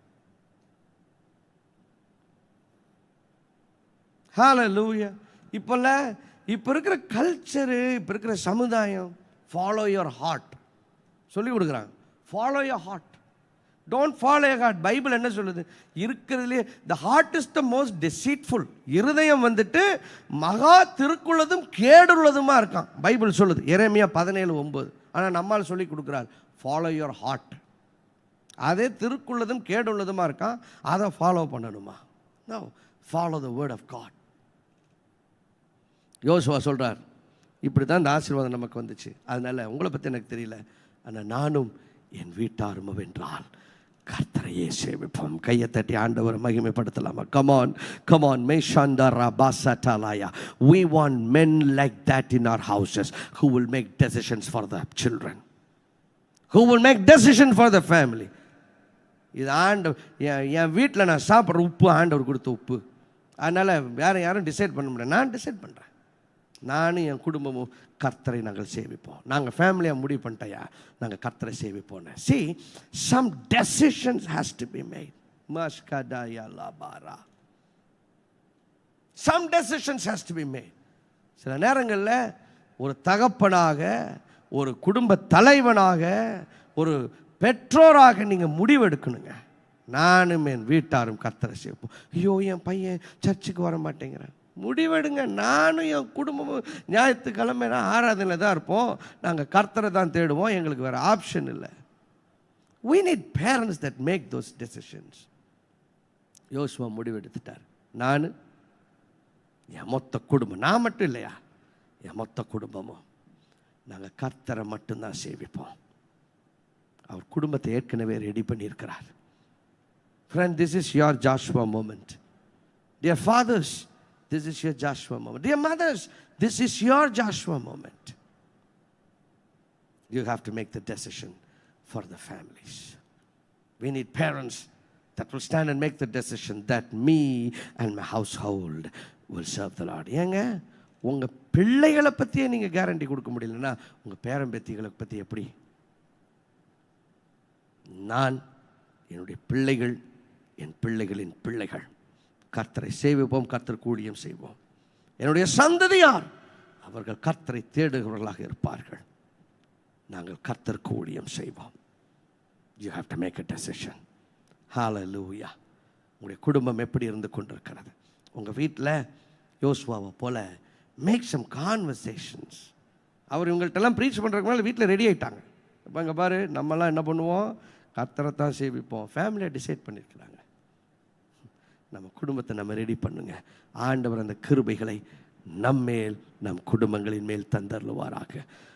Hallelujah. இப்போ இருக்கிற கல்ச்சரு, இப்போ இருக்கிற சமுதாயம், ஃபாலோ யுவர் ஹார்ட் சொல்லி கொடுக்குறாங்க. Follow your heart, don't follow your heart. Bible என்ன சொல்லுது? இருக்கிறதுலே the heart is the most deceitful. இருதயம் மகா திருக்குள்ளதும் கேடுள்ளதுமா இருக்கான் பைபிள் சொல்லுது, எரேமியா 17:9. ஆனால் நம்மால் சொல்லி கொடுக்குறார், ஃபாலோ யுவர் ஹார்ட். அதே திருக்குள்ளதும் கேடுள்ளதுமா இருக்கான், அதை ஃபாலோ பண்ணணுமா? No, follow the word of God. Joshua சொல்கிறார், இப்படி தான் இந்த ஆசீர்வாதம் நமக்கு வந்துச்சு. அதனால் உங்களை பற்றி எனக்கு தெரியல, ஆனால் நானும் என் வீட்டாரும் வென்றால் கர்த்தரையே சேவிப்போம். கையை தட்டி ஆண்டவரை மகிமைப்படுத்தலாமா? Come on come on. மேஷாந்தரா பாசட்டாலாயா. We want men like that in our houses who will make decisions for the children, who will make decisions for the family. இது என் வீட்டில் நான் சாப்பிட்ற உப்பு ஆண்டவர் கொடுத்த உப்பு, அதனால் வேறு யாரும் டிசைட் பண்ண முடியாது, நான் டிசைட் பண்ணுறேன். நானும் என் குடும்பமும் கர்த்தரை நாங்கள் சேவிப்போம். நாங்கள் ஃபேமிலியாக முடிவு பண்ணிட்டோயா, நாங்கள் கர்த்தரை சேவிப்போம். See, some decisions has to be made. Mashkadaya labara. Some decisions has to be made. சில நேரங்களில் ஒரு தகப்பனாக, ஒரு குடும்ப தலைவனாக, ஒரு பெற்றோராக நீங்கள் முடிவெடுக்கணுங்க. நானும் என் வீட்டாரும் கர்த்தரை சேவிப்போம். ஐயோ, என் பையன் சர்ச்சுக்கு வர மாட்டேங்கிறேன். முடிவெடுங்க. நானும் என் குடும்பமும் ஞாயிற்றுக்கிழமை ஆராதனையில் தான் இருப்போம், நாங்கள் கர்த்தரை தான் தேடுவோம், எங்களுக்கு வேறு ஆப்ஷன் இல்லை. We need parents that make those decisions. யோசுவா முடிவெடுத்துட்டார். நான் என் மொத்த குடும்பம், நான் மட்டும் இல்லையா, என் மொத்த குடும்பமும் நாங்கள் கர்த்தரை மட்டும்தான் சேவிப்போம். அவர் குடும்பத்தை ஏற்கனவே ரெடி பண்ணியிருக்கிறார். Friend, this is your Joshua moment. Dear fathers, this is your Joshua moment. Dear mothers, this is your Joshua moment. You have to make the decision for the families. We need parents that will stand and make the decision that me and my household will serve the Lord. ஏங்க, உங்கள் பிள்ளைகளை பற்றியே நீங்கள் guarantee கொடுக்க முடியலன்னா உங்கள் பேரம்பேத்திகளை பற்றி எப்படி? நான், என்னுடைய பிள்ளைகள், என் பிள்ளைகளின் பிள்ளைகள் கர்த்தரை சேவிப்போம், கர்த்தர் ஊழியம் செய்வோம். என்னுடைய சந்ததியார் அவர்கள் கர்த்தரை தேடுகிறவர்களாக இருப்பார்கள். நாங்கள் கர்த்தருக்கு ஊழியம் செய்வோம். You have to make a decision. Hallelujah. உங்களுடைய குடும்பம் எப்படி இருந்து கொண்டிருக்கிறது? உங்கள் வீட்டில் யோசுவாவை போல மேக் சம் கான்வர்சேஷன்ஸ். அவர் இவங்கள்ட்டெல்லாம் ப்ரீச் பண்ணுறதுக்கு மேலே வீட்டில் ரெடி ஆகிட்டாங்க. இப்போ அங்கே பாரு, நம்மலாம் என்ன பண்ணுவோம்? கர்த்தரை தான் சேவிப்போம். ஃபேமிலியை டிசைட் பண்ணியிருக்கிறாங்க. நம்ம குடும்பத்தை நம்ம ரெடி பண்ணுங்க. ஆண்டவர் அந்த கிருபைகளை நம்மேல், நம் குடும்பங்களின் மேல் தந்தருளுவாராக.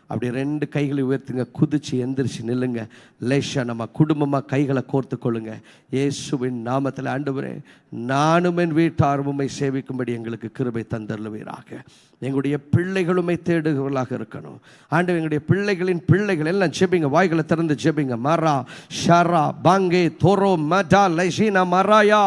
அப்படி 2 கைகளை உயர்த்துங்க, குதிச்சு எந்திரிச்சு நில்லுங்க. லேஷா நம்ம குடும்பமாக கைகளை கோர்த்து கொள்ளுங்க. இயேசுவின் நாமத்தில் ஆண்டவரே, நானும் என் வீட்டாரும் உம்மை சேவிக்கும்படி எங்களுக்கு கிருபை தந்தருளுவீராக. எங்களுடைய பிள்ளைகளுமே தேடுகிறவர்களாக இருக்கணும். ஆண்டவர், எங்களுடைய பிள்ளைகளின் பிள்ளைகள் எல்லாம் ஜெபிங்க, வாய்களை திறந்து ஜெபிங்க. மரா ஷரா பாங்கே தோரோ மடா லைஷினா மராயா.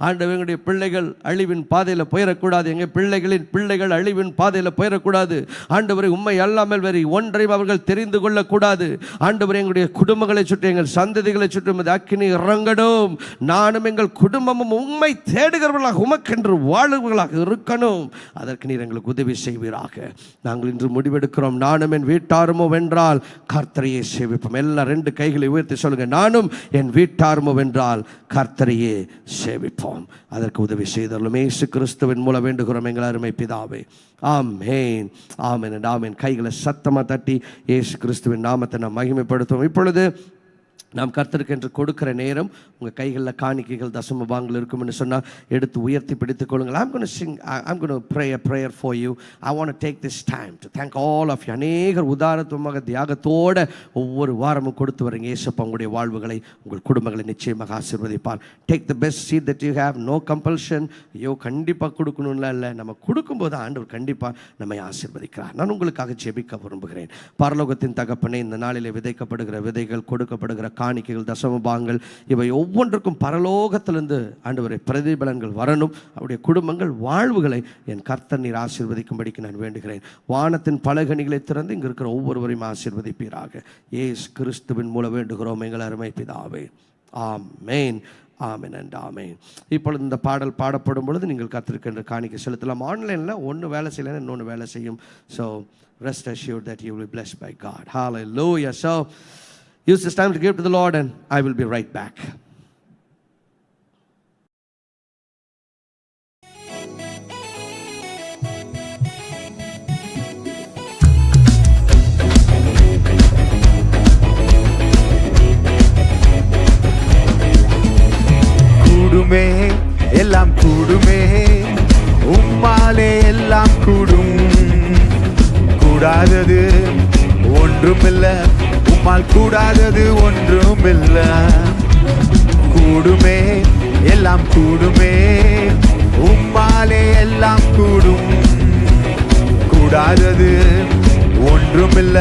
ஆண்டவர், எங்களுடைய பிள்ளைகள் அழிவின் பாதையில் போயிடக்கூடாது. எங்கள் பிள்ளைகளின் பிள்ளைகள் அழிவின் பாதையில் போயிடக்கூடாது. ஆண்டவரை, உண்மை அல்லாமல் வேறு ஒன்றையும் அவர்கள் தெரிந்து கொள்ளக்கூடாது. ஆண்டவரே, எங்களுடைய குடும்பங்களை சுற்றி, எங்கள் சந்ததிகளை சுற்றி அக்கினி இறங்கணும். நானும் எங்கள் குடும்பமும் உண்மை தேடுகிறவர்களாக, உமக்கென்று வாழ்வுகளாக இருக்கணும். அதற்கு நீர் எங்களுக்கு உதவி செய்வீராக. நாங்கள் இன்று முடிவெடுக்கிறோம், நானும் என் வீட்டாருமோ வென்றால் கர்த்தரையே சேவிப்போம். எல்லாம் 2 கைகளை உயர்த்தி சொல்லுங்க. நானும் என் வீட்டாருமோ வென்றால் கர்த்தரையே சேவிப்போம். அதற்கு உதவி செய்தருளும். இயேசு கிறிஸ்துவின் மூலம் வேண்டுகிறோம் எங்கள் அருமை பிதாவே. ஆமென், ஆமென், ஆமென். கைகளை சத்தமாக தட்டி இயேசு கிறிஸ்துவின் நாமத்தை நாம் மகிமைப்படுத்துவோம். இப்பொழுது நாம் கர்த்தருக்கு என்று கொடுக்கிற நேரம், உங்கள் கைகளில் காணிக்கைகள் தசம பாகங்கள் இருக்கும்னு சொன்னால் எடுத்து உயர்த்தி பிடித்துக் கொள்ளுங்கள். I'm going to pray a prayer for you. I want to take this time to thank all of you. அநேகர் உதாரத்துவமாக தியாகத்தோடு ஒவ்வொரு வாரமும் கொடுத்து வரீங்க. இயேசுப்பா உங்களுடைய வாழ்வுகளை, உங்கள் குடும்பங்களை நிச்சயமாக ஆசீர்வதிப்பார். Take the best seat that you have. No compulsion. ஐயோ கண்டிப்பாக கொடுக்கணும்லாம் இல்லை. நம்ம கொடுக்கும்போது ஆண்டவர் கண்டிப்பாக நம்மை ஆசீர்வதிக்கிறார். நான் உங்களுக்காக ஜெபிக்க விரும்புகிறேன். பரலோகத்தின் தகப்பனே, இந்த நாளிலே விதைக்கப்படுகிற விதைகள், கொடுக்கப்படுகிற காணிக்கைகள், தசமபாகங்கள் இவை ஒவ்வொன்றுக்கும் பரலோகத்திலிருந்து ஆண்டவரே பிரதிபலன்கள் வரணும். அவருடைய குடும்பங்கள் வாழ்வுகளை என் கர்த்தர் நீர் ஆசீர்வதிக்கும்படிக்கு நான் வேண்டுகிறேன். வானத்தின் பலகணிகளை திறந்து இங்கு இருக்கிற ஒவ்வொருவரையும் ஆசீர்வதிப்பீராக. இயேசு கிறிஸ்துவின் மூலம் வேண்டுகிறோம் எங்கள் அருமை பிதாவே. ஆமென், ஆமென் அண்ட் ஆமென். இப்பொழுது இந்த பாடல் பாடப்படும் பொழுது நீங்கள் கர்த்தருக்கு காணிக்கை செலுத்தலாம். ஆன்லைனில் ஒன்று வேலை செய்யலைன்னா இன்னொன்று வேலை செய்யும். So rest assured that you will be blessed by God. Hallelujah. So use this time to give to the Lord, and I will be right back. கூடுமே எல்லாம் கூடுமே, உம்மாலே எல்லாம் கூடும். கூடாதது ஒன்றுமில்ல, உம்மால் கூடாதது ஒன்றுமில்ல. கூடுமே எல்லாம் கூடுமே, உம்மாலே எல்லாம் கூடும். கூடாதது ஒன்றுமில்ல,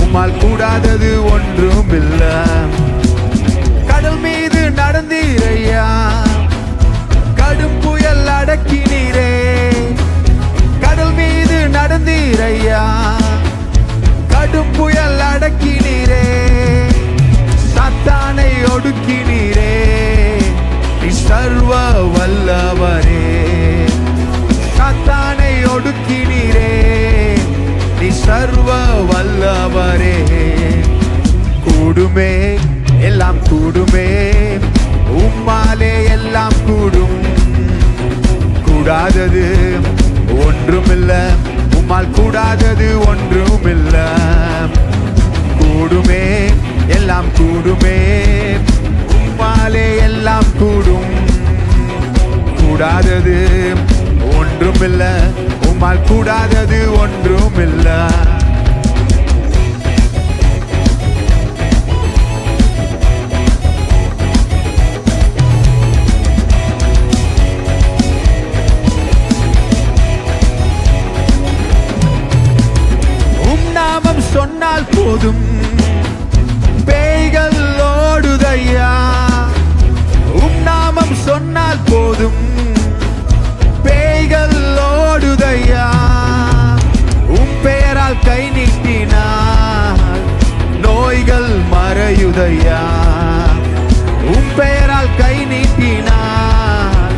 உம்மால் கூடாதது ஒன்றுமில்ல. கடல் மீது நடந்தீரையா, கடும் புயல் அடக்கினீரே. கடல் மீது நடந்தீரையா, கடும் புயல் அடக்கினீரே. சாத்தானை ஒடுக்கினீரே, நீ சர்வ வல்லவரே. சாத்தானை ஒடுக்கினீரே, நீ சர்வ வல்லவரே. கூடுமே எல்லாம் கூடுமே, உம்மாலே எல்லாம் கூடும். கூடாதது ஒன்றுமில்ல, உம்மால் கூடாதது ஒன்றுமில்ல. கூடுமே எல்லாம் கூடுமே, உம்மாலே எல்லாம் கூடும். கூடாதது ஒன்றுமில்ல, உம்மால் கூடாதது ஒன்றுமில்ல. சொன்னால் போதும் பேய்கள் ஓடுதையா. நாமம் சொன்னால் போதும் பேய்கள் ஓடுதையா. பெயரால் கை நீட்டினார் நோய்கள் மறையுதையா. பெயரால் கை நீட்டினார்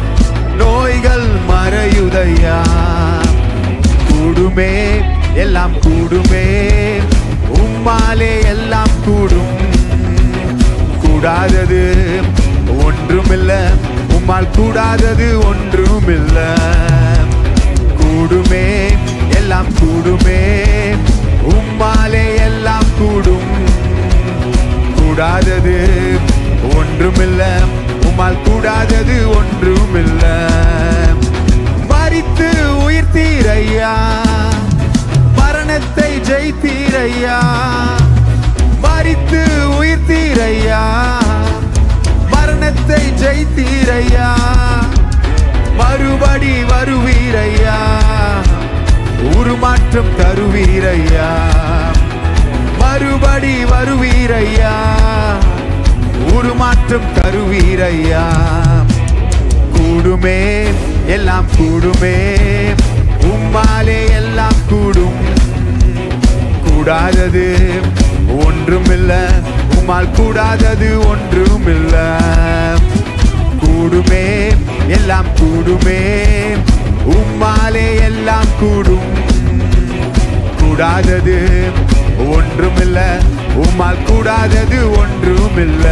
நோய்கள் மறையுதையா. கூடுமே எல்லாம் கூடுமே, உம்மாலே எல்லாம் கூடும். கூடாதது ஒன்றுமில்ல, உம்மால் கூடாதது ஒன்றுமில்ல. கூடுமே எல்லாம் கூடுமே, உம்மாலே எல்லாம் கூடும். கூடாதது ஒன்றுமில்ல, உம்மால் கூடாதது ஒன்றுமில்ல. மரித்து உயிர்த்தீரையா, மரணத்தை ஜெயித்தீரையா. மரித்து உயிர்த்தீரையா, மரணத்தை ஜெயித்தீரையா. மறுபடி வருவீரையா, உருமாற்றம் தருவீரையா. மறுபடி வருவீரையா, உருமாற்றம் தருவீரையா. கூடுமே எல்லாம் கூடுமே, உம்மாலே எல்லாம் கூடும். கூடாதது ஒன்றுமில்ல, உம்மால் கூடாதது ஒன்றுமில்ல. கூடுமே எல்லாம் கூடுமே, உம்மாலே எல்லாம் கூடும். கூடாதது ஒன்றுமில்ல, உம்மால் கூடாதது ஒன்றுமில்ல.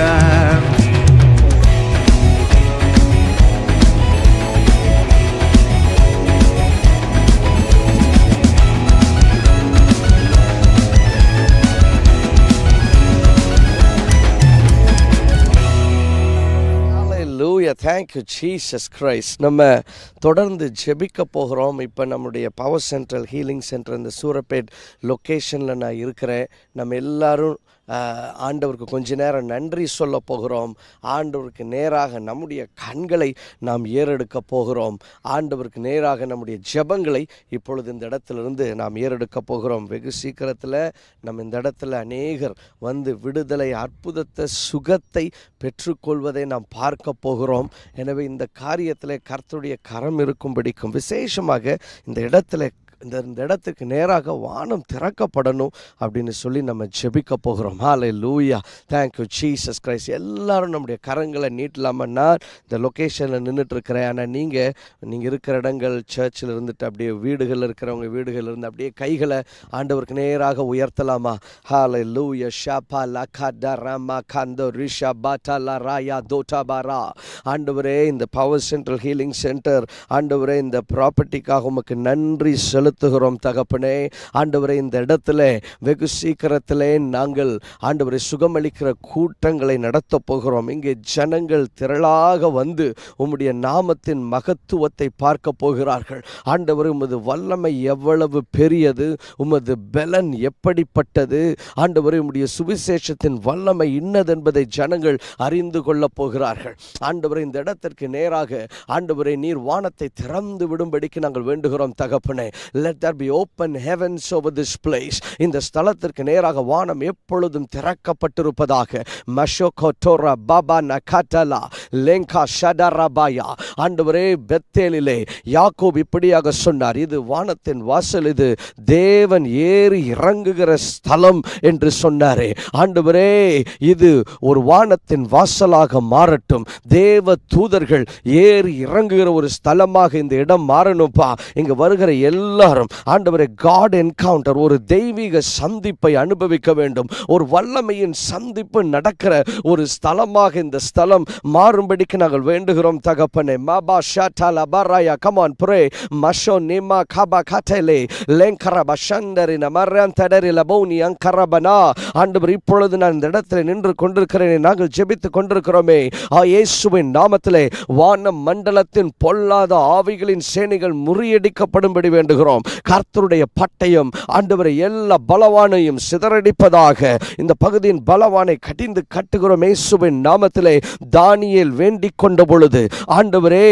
Thank you Jesus Christ. நம்ம தொடர்ந்து ஜெபிக்க போகிறோம். இப்போ நம்முடைய பவர் சென்ட்ரல் ஹீலிங் சென்டர் இந்த சூரப்பேட் லொக்கேஷனில் நான் இருக்கிறேன். நம்ம எல்லாரும் ஆண்டவருக்கு கொஞ்ச நேரம் நன்றி சொல்ல போகிறோம். ஆண்டவருக்கு நேராக நம்முடைய கண்களை நாம் ஏறெடுக்க போகிறோம். ஆண்டவருக்கு நேராக நம்முடைய ஜெபங்களை இப்பொழுது இந்த இடத்திலிருந்து நாம் ஏறெடுக்க போகிறோம். வெகு சீக்கிரத்தில் நம்ம இந்த இடத்துல அநேகர் வந்து விடுதலை, அற்புதத்தை, சுகத்தை பெற்றுக்கொள்வதை நாம் பார்க்க போகிறோம். எனவே இந்த காரியத்தில் கர்த்தருடைய கரம் இருக்கும்படிக்கும் விசேஷமாக இந்த இடத்துல இந்த இடத்துக்கு நேராக வானம் திறக்கப்படணும் அப்படின்னு சொல்லி நம்ம ஜெபிக்க போகிறோம். ஹல்லேலூயா, தேங்க்யூ ஜீசஸ் கிரைஸ்ட். எல்லாரும் நம்முடைய கரங்களை நீட்டலாமா? நான் இந்த லொக்கேஷனில் நின்றுட்டுருக்கிறேன். ஆனால் நீங்கள் இருக்கிற இடங்கள் சர்ச்சில் இருந்துட்டு அப்படியே வீடுகளில் இருக்கிறவங்க வீடுகளில் இருந்து அப்படியே கைகளை ஆண்டவருக்கு நேராக உயர்த்தலாமா? ஹல்லேலூயா. ஷாபா லகா ரமா கந்தோ ரிஷா பாட்டா லா ராயா தோட்டா பாரா. ஆண்டவரே, இந்த பவர் சென்ட்ரல் ஹீலிங் சென்டர், ஆண்டவரே, இந்த ப்ராப்பர்ட்டிக்காக உமக்கு நன்றி செலுத்துகிறோம் தகப்பனே. ஆண்டவரே, இந்த இடத்துல வெகு சீக்கிரத்திலே நாங்கள் ஆண்டவரை சுகமளிக்கிற கூட்டங்களை நடத்த போகிறோம். இங்கே ஜனங்கள் திரளாக வந்து உம்முடைய நாமத்தின் மகத்துவத்தை பார்க்க போகிறார்கள். ஆண்டவரே, உமது வல்லமை எவ்வளவு பெரியது, உமது பலன் எப்படிப்பட்டது, ஆண்டவரே, உம்முடைய சுவிசேஷத்தின் வல்லமை இன்னதென்பதை ஜனங்கள் அறிந்து கொள்ளப் போகிறார்கள். ஆண்டவரே, இந்த இடத்திற்கு நேராக ஆண்டவரே நீர் வானத்தை திறந்து விடும்படிக்கு நாங்கள் வேண்டுகிறோம் தகப்பனே. Let there be open heavens over this place. இந்த ஸ்தலத்திற்கு நேராக வானம் எப்பொழுதும் திறக்கப்பட்டிருப்பதாக. மஷோகோட்டோரா பாபா நகட்டலா லெங்கா ஷடரபாயா. ஆண்டவரே, பெத்தேலிலே யாக்கோப் இப்படியாக சொன்னார், இது வானத்தின் வாசல், இது தேவன் ஏறி இறங்குகிற ஸ்தலம் என்று சொன்னாரே. ஆண்டவரே, இது ஒரு வானத்தின் வாசலாக மாறட்டும். தேவ தூதர்கள் ஏறி இறங்குகிற ஒரு ஸ்தலமாக இந்த இடம் மாறணும்பா. இங்க வருகிற எல்லாரும் ஆண்டவரே காட் என்கவுண்டர், ஒரு தெய்வீக சந்திப்பை அனுபவிக்க வேண்டும். ஒரு வல்லமையின் சந்திப்பு நடக்கிற ஒரு ஸ்தலமாக இந்த ஸ்தலம் மாறும்படிக்கு நாங்கள் வேண்டுகிறோம் தகப்பனே. மாபா ஷாட்டா பராயா. Come on pray. மஷோ நிமா கபா கட்டலே லெங்கரா பஷண்டரி நமரன் தடரி லபோனி அங்கரபனா. ஆண்டவர், இப்பொழுது நான் இந்த இடத்துல நின்று கொண்டிருக்கிறேன், நாங்கள் ஜெபித்துக் கொண்டிருக்கிறோமே. இயேசுவின் நாமத்திலே வான மண்டலத்தின் பொல்லாத ஆவிகளின் சேனைகள் முறியடிக்கப்படும்படி வேண்டுகிறோம். கர்த்தருடைய பட்டயம் ஆண்டவரை எல்லா பலவானையும் சிதறடிப்பதாக. இந்த பகுதியின் பலவானை கடிந்து கட்டுகிறோம் இயேசுவின் நாமத்திலே. தானியேல் வேண்டிக் கொண்ட பொழுது, ஆண்டவரே,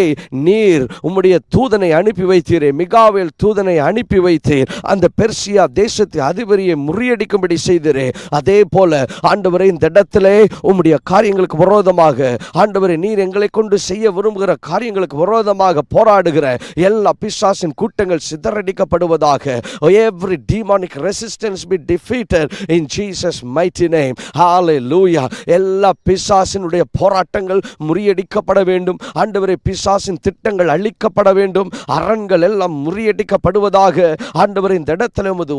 நீர் உம்முடைய தூதனை அனுப்பி வைத்தீரே, மிகாவேல் தூதனை அனுப்பி வைத்தீர், அந்த பெர்சியா தேசத்தை அதிபதியை முறியடிக்கும்படி செய்தீரே. அதே போல ஆண்டவரே, இந்த இடத்திலே உம்முடைய காரியங்களுக்கு விரோதமாக, ஆண்டவரே, நீர் எங்களை கொண்டு செய்ய விரும்புகிற காரியங்களுக்கு விரோதமாக போராடுகிற எல்லா பிசாசின் கூட்டங்கள் சிதறடிக்கப்படுவதாக. Every demonic resistance be defeated in Jesus mighty name. Hallelujah. எல்லா பிசாசினுடைய போராட்டங்கள் முறியடிக்கப்பட வேண்டும். ஆண்டவரே, பிசாசின் திட்டங்கள் அழிக்கப்பட வேண்டும். அரண்கள் எல்லாம் முறியடிக்கப்படுவதாக. ஆண்டவரே, இந்த இடத்துல உமது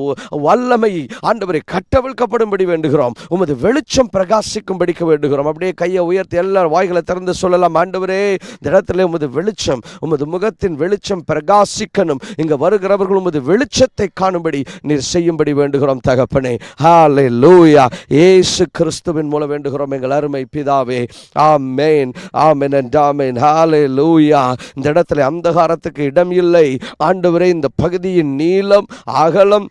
வல்லமை ஆண்டவரை கட்டவிழ்க்கப்படும்படி வேண்டுகிறோம். உமது வெளிச்சம் பிரகாசிக்கும்படிக்க வேண்டுகிறோம். அப்படியே கையை உயர்த்தி எல்லாரும் வாய்களை திறந்து சொல்லலாம், ஆண்டவரே, இந்த இடத்துல உமது வெளிச்சம், உமது முகத்தின் வெளிச்சம் பிரகாசிக்கணும். இங்க வருகிறவர்கள் உமது வெளிச்சத்தை காணும்படி நீர் செய்யும்படி வேண்டுகிறோம் தகப்பனே. ஹல்லேலூயா. இயேசு கிறிஸ்துவின் மூலம் வேண்டுகிறோம் எங்கள் அருமை பிதாவே. ஆமென், ஆமென் அண்ட் ஆமென். ஹல்லேலூயா. இந்த இடத்துல அந்தகாரத்துக்கு இடம் இல்லை. ஆண்டவரே, இந்த பகுதியின் நீளம் அகலம்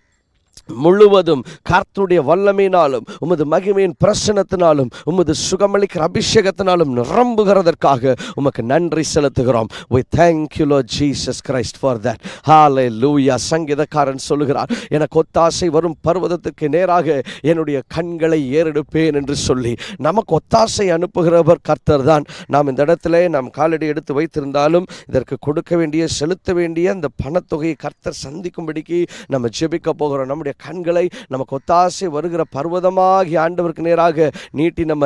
முழுவதும் கர்த்தருடைய வல்லமையினாலும் உமது மகிமையின் பிரசன்னத்தினாலும் உமது சுகமளிக்கிற அபிஷேகத்தினாலும் நிரம்புகிறதற்காக உமக்கு நன்றி செலுத்துகிறோம். We thank you Lord Jesus Christ for that. Hallelujah. சங்கீதக்காரன் சொல்லுகிறார், எனக்கு ஒத்தாசை வரும் பர்வதத்துக்கு நேராக என்னுடைய கண்களை ஏறெடுப்பேன் என்று சொல்லி நமக்கு ஒத்தாசை அனுப்புகிறவர் கர்த்தர் தான். நாம் இந்த இடத்துல நாம் காலடி எடுத்து வைத்திருந்தாலும் இதற்கு கொடுக்க வேண்டிய, செலுத்த வேண்டிய அந்த பணத்தொகையை கர்த்தர் சந்திக்கும்படிக்கு நம்ம ஜெபிக்க போகிறோம். நம்முடைய கண்களை நமக்கு ஒத்தாசை வருகிற பர்வதமாகி ஆண்டவருக்கு நேராக நீட்டி நம்ம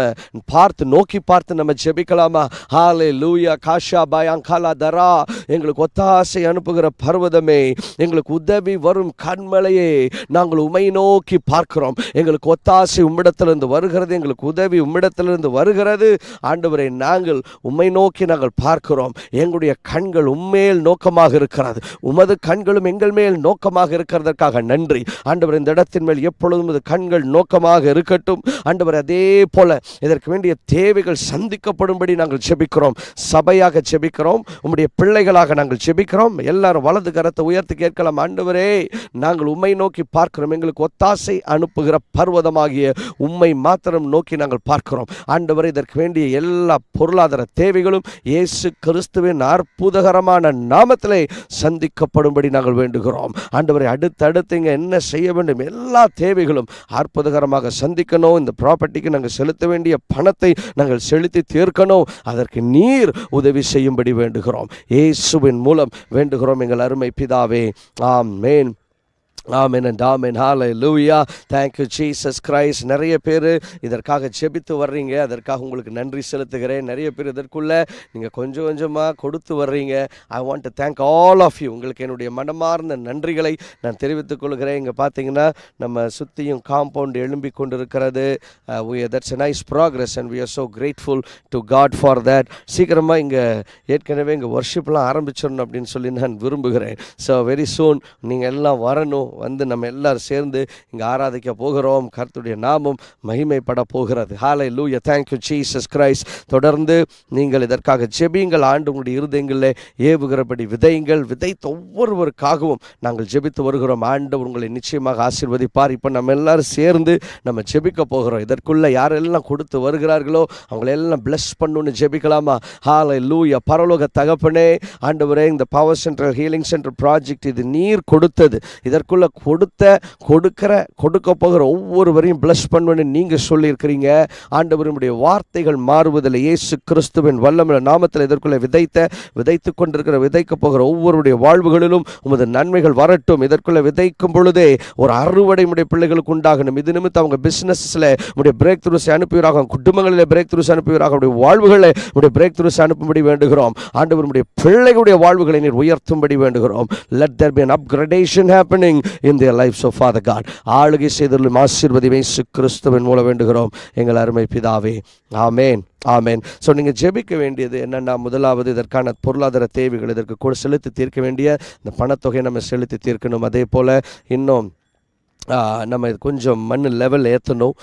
நோக்கி பார்த்து நம்ம ஜெபிக்கலாமா? ஹல்லேலூயா. காஷா பாயாங்காலா தரா. எங்களுக்கு ஒத்தாசை அனுப்புகிற பர்வதமே, எங்களுக்கு உதவி வரும் கண்மலையே, நாங்கள் உம்மை நோக்கி பார்க்கிறோம். எங்களுக்கு ஒத்தாசை உம்மிடத்திலிருந்து வருகிறது, எங்களுக்கு உதவி உம்மிடத்திலிருந்து வருகிறது. ஆண்டவரே, நாங்கள் உம்மை நோக்கி நாங்கள் பார்க்கிறோம். எங்களுடைய கண்கள் உம்மேல் நோக்கமாக இருக்கிறது. உமது கண்களும் எங்கள் மேல் நோக்கமாக இருக்கிறதற்காக நன்றி. ஆண்டவர் இந்த இடத்தின் மேல் எப்பொழுதும் இது கண்கள் நோக்கமாக இருக்கட்டும். ஆண்டவர் அதே போல இதற்கு வேண்டிய தேவைகள் சந்திக்கப்படும்படி நாங்கள் ஜெபிக்கிறோம். சபையாக ஜெபிக்கிறோம், உம்முடைய பிள்ளைகளாக நாங்கள் ஜெபிக்கிறோம். எல்லாரும் வலது கரத்தை உயர்த்தி கேட்கலாம். ஆண்டவரே, நாங்கள் உம்மை நோக்கி பார்க்கிறோம். எங்களுக்கு ஒத்தாசை அனுப்புகிற பர்வதமாகிய உம்மை மாத்திரம் நோக்கி நாங்கள் பார்க்கிறோம். ஆண்டவரே, இதற்கு வேண்டிய எல்லா பொருளாதார தேவைகளும் இயேசு கிறிஸ்துவின் அற்புதகரமான நாமத்திலே சந்திக்கப்படும்படி நாங்கள் வேண்டுகிறோம். ஆண்டவரே, அடுத்தடுத்து இங்கே என்ன செய்ய வேண்டும், எல்லா தேவைகளும் அற்புதகரமாக சந்திக்கணும். இந்த ப்ராப்பர்ட்டிக்கு நாங்கள் செலுத்த வேண்டிய பணத்தை நாங்கள் செலுத்தி தீர்க்கணும். அதற்கு நீர் உதவி செய்யும்படி வேண்டுகிறோம். இயேசுவின் மூலம் வேண்டுகிறோம் எங்கள் அருமை பிதாவே. ஆமென். ஆமென் and amen. Hallelujah. Thank you Jesus Christ. நிறைய பேர் இதற்காக ஜெபித்து வர்றீங்க. அதற்காக உங்களுக்கு நன்றி செலுத்துகிறேன். நிறைய பேர் இதற்குள்ள நீங்கள் கொஞ்சம் கொஞ்சமாக கொடுத்து வர்றீங்க. I want to thank all of you. உங்களுக்கு என்னுடைய மனமார்ந்த நன்றிகளை நான் தெரிவித்துக் கொள்கிறேன். இங்கே பார்த்தீங்கன்னா நம்ம சுற்றியும் காம்பவுண்ட் எழும்பி கொண்டு இருக்கிறது. That's a nice progress and we are so grateful to God for that. சீக்கிரமாக இங்கே ஏற்கனவே இங்கே வர்ஷிப்லாம் ஆரம்பிச்சிடணும் அப்படின்னு சொல்லி நான் விரும்புகிறேன். ஸோ வெரி சூன் நீங்கள் எல்லாம் வரணும், வந்து நம்ம எல்லாரும் சேர்ந்து இங்கே ஆராதிக்க போகிறோம். கர்த்தருடைய நாமம் மகிமைப்பட போகிறது. Hallelujah. Thank you Jesus Christ. தொடர்ந்து நீங்கள் இதற்காக ஜெபியுங்கள். ஆண்டு உங்களுடைய இருதயங்களில் ஏவுகிறபடி விதையுங்கள். விதைத்த ஒவ்வொருவருக்காகவும் நாங்கள் ஜெபித்து வருகிறோம். ஆண்டவர் உங்களை நிச்சயமாக ஆசீர்வதிப்பார். இப்போ நம்ம எல்லாரும் சேர்ந்து நம்ம ஜெபிக்க போகிறோம். இதற்குள்ள யாரெல்லாம் கொடுத்து வருகிறார்களோ அவங்களெல்லாம் பிளஸ் பண்ணணும்னு ஜெபிக்கலாமா? ஹல்லேலூயா. பரலோக தகப்பனே, ஆண்டவரே, இந்த power centre healing centre project இது நீர் கொடுத்தது. இதற்குள்ள கொடுக்க போகிற ஒவ்வொருவரையும் பிளஸ் பண்ணுவேன்னு நீங்கள் சொல்லியிருக்கிறீங்க. ஆண்டவருடைய வார்த்தைகள் மாறுவதில்லை. இயேசு கிறிஸ்துவின் வல்லமையுள்ள நாமத்தில் இதற்குள்ள விதைத்து கொண்டிருக்கிற விதைக்க போகிற ஒவ்வொருடைய வாழ்வுகளிலும் உமது நன்மைகள் வரட்டும். இதற்குள்ள விதைக்கும் பொழுதே ஒரு அறுவடை உடைய பிள்ளைகளுக்கு உண்டாகணும். இது நிமித்தம் அவங்க பிசினஸில் உடைய பிரேக் த்ரூஸ் அனுப்புவீராக, குடும்பங்களில் பிரேக் த்ரூஸ் அனுப்புவீராக, உடைய வாழ்வுகளை உடைய பிரேக் த்ரூஸ் அனுப்பும்படி வேண்டுகிறோம். ஆண்டவருடைய பிள்ளைகளுடைய வாழ்வுகளை நீர் உயர்த்தும்படி வேண்டுகிறோம். Let there be an upgradation happening in their lives, so Father God. ஆளுகை செய்தருளும் ஆசீர்வதி இயேசு கிறிஸ்துவின் மூலம் வேண்டுகிறோம் எங்கள் அருமை பிதாவே. ஆமென். ஆமென். ஸோ நீங்கள் ஜெபிக்க வேண்டியது என்னென்னா, முதலாவது இதற்கான பொருளாதார தேவைகள் இதற்கு கூட செலுத்தி தீர்க்க வேண்டிய இந்த பணத்தொகையை நம்ம செலுத்தி தீர்க்கணும். அதே போல் இன்னும் நம்ம இது கொஞ்சம் மண் லெவல் ஏற்றணும்.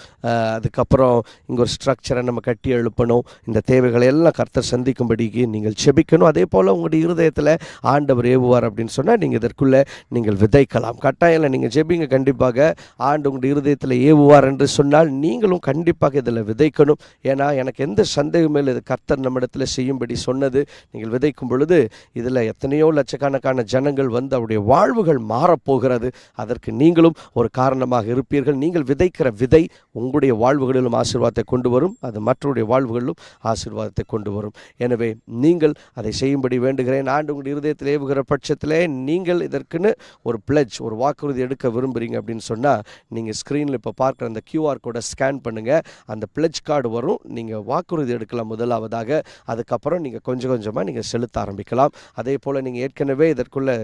அதுக்கப்புறம் இங்கே ஒரு ஸ்ட்ரக்சரை நம்ம கட்டி எழுப்பணும். இந்த தேவைகளை எல்லாம் கர்த்தர் சந்திக்கும்படிக்கு நீங்கள் ஜெபிக்கணும். அதே போல் உங்களுடைய இருதயத்தில் ஆண்டவர் ஏவுவார் அப்படின்னு சொன்னால் நீங்கள் இதற்குள்ளே நீங்கள் விதைக்கலாம். கட்டாயம் நீங்கள் ஜெபிங்க. கண்டிப்பாக ஆண்டு உங்களுடைய இருதயத்தில் ஏவுவார் என்று சொன்னால் நீங்களும் கண்டிப்பாக இதில் விதைக்கணும். ஏன்னா எனக்கு எந்த சந்தேகமே இல்லை, இது கர்த்தர் நம்மிடத்தில் செய்யும்படி சொன்னது. நீங்கள் விதைக்கும் பொழுது இதில் எத்தனையோ லட்சக்கணக்கான ஜனங்கள் வந்து அவருடைய வாழ்வுகள் மாறப்போகிறது. அதற்கு நீங்களும் ஒரு காரணமாக இருப்பீர்கள். நீங்கள் விதைக்கிற விதை உங்களுடைய வாழ்வுகளிலும் ஆசீர்வாதத்தை கொண்டு வரும். அது மற்றவருடைய வாழ்வுகளிலும் ஆசீர்வாதத்தை கொண்டு வரும். எனவே நீங்கள் அதை செய்யும்படி வேண்டுகிறேன். ஆண்டு உங்களுடைய இருதயத்தில் ஏவுகிற பட்சத்திலே நீங்கள் இதற்குன்னு ஒரு பிளட்ஜ், ஒரு வாக்குறுதி எடுக்க விரும்புகிறீங்க அப்படின்னு சொன்னால் நீங்கள் ஸ்க்ரீனில் இப்போ பார்க்குற அந்த QR கோடை ஸ்கேன் பண்ணுங்கள். அந்த பிளட்ஜ் கார்டு வரும். நீங்கள் வாக்குறுதி எடுக்கலாம் முதலாவதாக. அதுக்கப்புறம் நீங்கள் கொஞ்சம் கொஞ்சமாக நீங்கள் செலுத்த ஆரம்பிக்கலாம். அதே போல் நீங்கள் ஏற்கனவே இதற்குள்ளே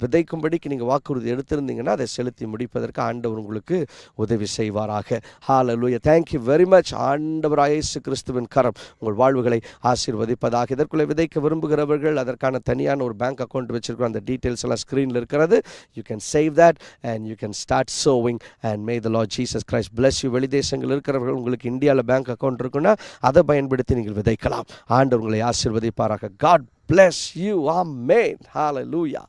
விதைக்கும்படிக்கு நீங்கள் வாக்குறுதி எடுத்திருந்தீங்கன்னா அதை செலுத்தி முடிப்பதற்கு ஆண்டவர் உங்களுக்கு உதவி செய்வாராக. ஹல்லேலூயா. Thank you very much. ஆண்டவராகிய இயேசு கிறிஸ்துவின் கரம் உங்கள் வாழ்வுகளை ஆசீர்வதிப்பதாக. இதற்குள்ளே விதைக்க விரும்புகிறவர்கள் அதற்கான தனியான ஒரு பேங்க் அக்கௌண்ட் வச்சிருக்கிறோம். அந்த டீட்டெயில்ஸ் எல்லாம் ஸ்க்ரீனில் இருக்கிறது. You can save that and you can start sowing and may the Lord Jesus Christ bless you. வெளிதேசங்கள் இருக்கிறவர்கள் உங்களுக்கு இந்தியாவில் பேங்க் அக்கௌண்ட் இருக்குன்னா அதை பயன்படுத்தி நீங்கள் விதைக்கலாம். ஆண்டவர் உங்களை ஆசீர்வதிப்பாராக. God bless you. Amen. Hallelujah.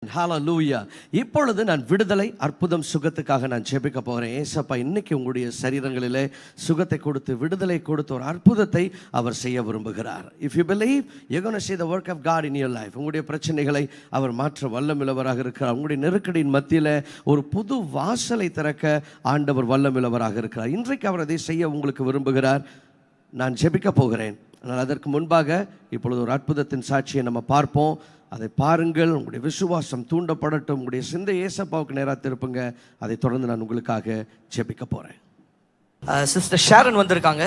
ஹல்லேலூயா. இப்பொழுது நான் விடுதலை, அற்புதம், சுகத்துக்காக நான் ஜெபிக்க போகிறேன். ஏசப்பா இன்னைக்கு உங்களுடைய சரீரங்களிலே சுகத்தை கொடுத்து விடுதலை கொடுத்து ஒரு அற்புதத்தை அவர் செய்ய விரும்புகிறார். If you believe, you're going to see the work of God in your life. உங்களுடைய பிரச்சனைகளை அவர் மாற்ற வல்லமில்லவராக இருக்கிறார். உங்களுடைய நெருக்கடியின் மத்தியில் ஒரு புது வாசலை திறக்க ஆண்டவர் வல்லமில்லவராக இருக்கிறார். இன்றைக்கு அவர் அதை செய்ய உங்களுக்கு விரும்புகிறார். நான் ஜெபிக்க போகிறேன். ஆனால் அதற்கு முன்பாக இப்பொழுது ஒரு அற்புதத்தின் சாட்சியை நம்ம பார்ப்போம். அதை பாருங்கள். உங்களுடைய விசுவாசம் தூண்டப்படட்டும். உங்களுடைய சிந்தை ஏசப்பாவுக்கு நேராக திருப்புங்க. அதை தொடர்ந்து நான் உங்களுக்காக ஜெபிக்க போகிறேன். சிஸ்டர் ஷாரன் வந்திருக்காங்க.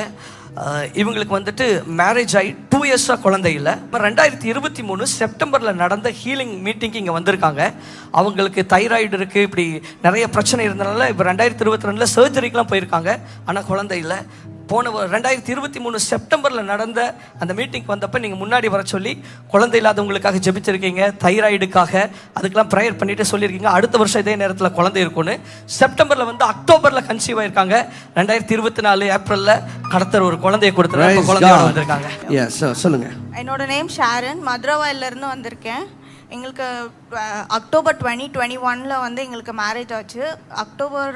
இவங்களுக்கு வந்துட்டு மேரேஜ் ஆகி 2 இயர்ஸாக குழந்தை இல்லை. 2023 செப்டம்பரில் நடந்த ஹீலிங் மீட்டிங்க்கு இங்கே வந்திருக்காங்க. அவங்களுக்கு தைராய்டு இருக்குது, இப்படி நிறைய பிரச்சனை இருந்தனால இப்போ 2022 சர்ஜரிக்கெலாம் போயிருக்காங்க. ஆனால் குழந்தை இல்லை. போன 2023 செப்டம்பரில் நடந்த அந்த மீட்டிங் வந்தப்போ நீங்கள் முன்னாடி வர சொல்லி குழந்தை இல்லாதவங்களுக்காக ஜெபிச்சிருக்கீங்க, தைராய்டுக்காக அதுக்கெல்லாம் ப்ரேயர் பண்ணிட்டு சொல்லியிருக்கீங்க அடுத்த வருஷம் இதே நேரத்தில் குழந்தை இருக்கும்னு. செப்டம்பரில் வந்து அக்டோபரில் கன்சீவ் ஆயிருக்காங்க. 2024 ஏப்ரலில் கர்த்தர் ஒரு குழந்தையை கொடுத்துருக்காங்க, குழந்தையோட வந்திருக்காங்க. சொல்லுங்க. என்னோட நேம் ஷாரன், மதுரவாயிலிருந்து வந்திருக்கேன். எங்களுக்கு அக்டோபர் 2021 வந்து எங்களுக்கு மேரேஜ் ஆச்சு. அக்டோபர்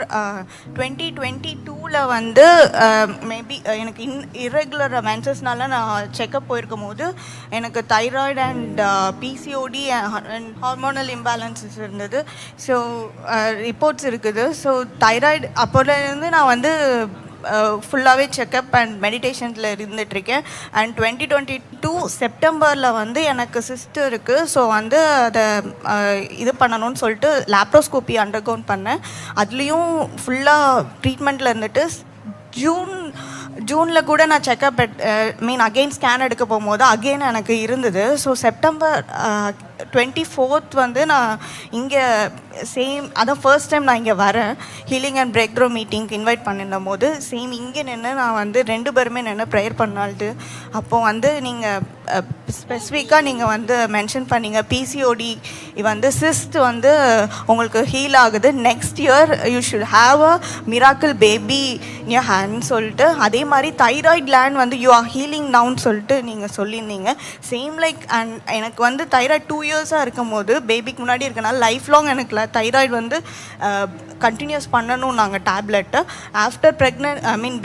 2022 வந்து மேபி எனக்கு இர்ரெகுலர் மென்சஸ்னால நான் செக்கப் போயிருக்கும் போது எனக்கு thyroid and PCOD and hormonal imbalances இருந்தது. ஸோ ரிப்போர்ட்ஸ் இருக்குது. ஸோ தைராய்டு அப்போலேருந்து நான் வந்து ஃபுல்லாகவே செக்கப் அண்ட் மெடிடேஷனில் இருந்துகிட்ருக்கேன். அண்ட் 2022 செப்டம்பரில் வந்து எனக்கு சிஸ்ட் இருக்குது. ஸோ வந்து அதை இது பண்ணணும்னு சொல்லிட்டு லேப்ரோஸ்கோப்பி அண்டர்கவுன் பண்ணேன். அதுலேயும் ஃபுல்லாக ட்ரீட்மெண்ட்டில் இருந்துட்டு ஜூனில் கூட நான் செக்கப் அகெயின் ஸ்கேன் எடுக்க போகும்போது அகெயின் எனக்கு இருந்தது. ஸோ செப்டம்பர் 24th வந்து நான் இங்கே அதான் ஃபர்ஸ்ட் டைம் நான் இங்கே வரேன். ஹீலிங் அண்ட் பிரேக் த்ரூ மீட்டிங்க்கு இன்வைட் பண்ணியிருந்த போது இங்கே நின்று நான் வந்து 2 பேருமே நின்று ப்ரேயர் பண்ணால்ட்டு அப்போது வந்து நீங்கள் ஸ்பெசிஃபிக்காக நீங்கள் வந்து மென்ஷன் பண்ணீங்க பிசிஓடி வந்து சிஸ்ட் வந்து உங்களுக்கு ஹீல் ஆகுது, next year you should have a miracle baby in your hand சொல்லிட்டு. அதே மாதிரி தைராய்ட் கிளாண்ட் வந்து யூ ஆர் ஹீலிங் நவுன்னு சொல்லிட்டு நீங்கள் சொல்லியிருந்தீங்க. சேம் லைக் அண்ட் எனக்கு வந்து தைராய்டு 2 இயர்ஸாக இருக்கும் போது பேபிக்கு முன்னாடி இருக்கனால லைஃப் லாங் எனக்கு தைராய்டு வந்து கண்டினியூஸ் பண்ணணும் நாங்கள் டேப்லெட்டு. ஆஃப்டர்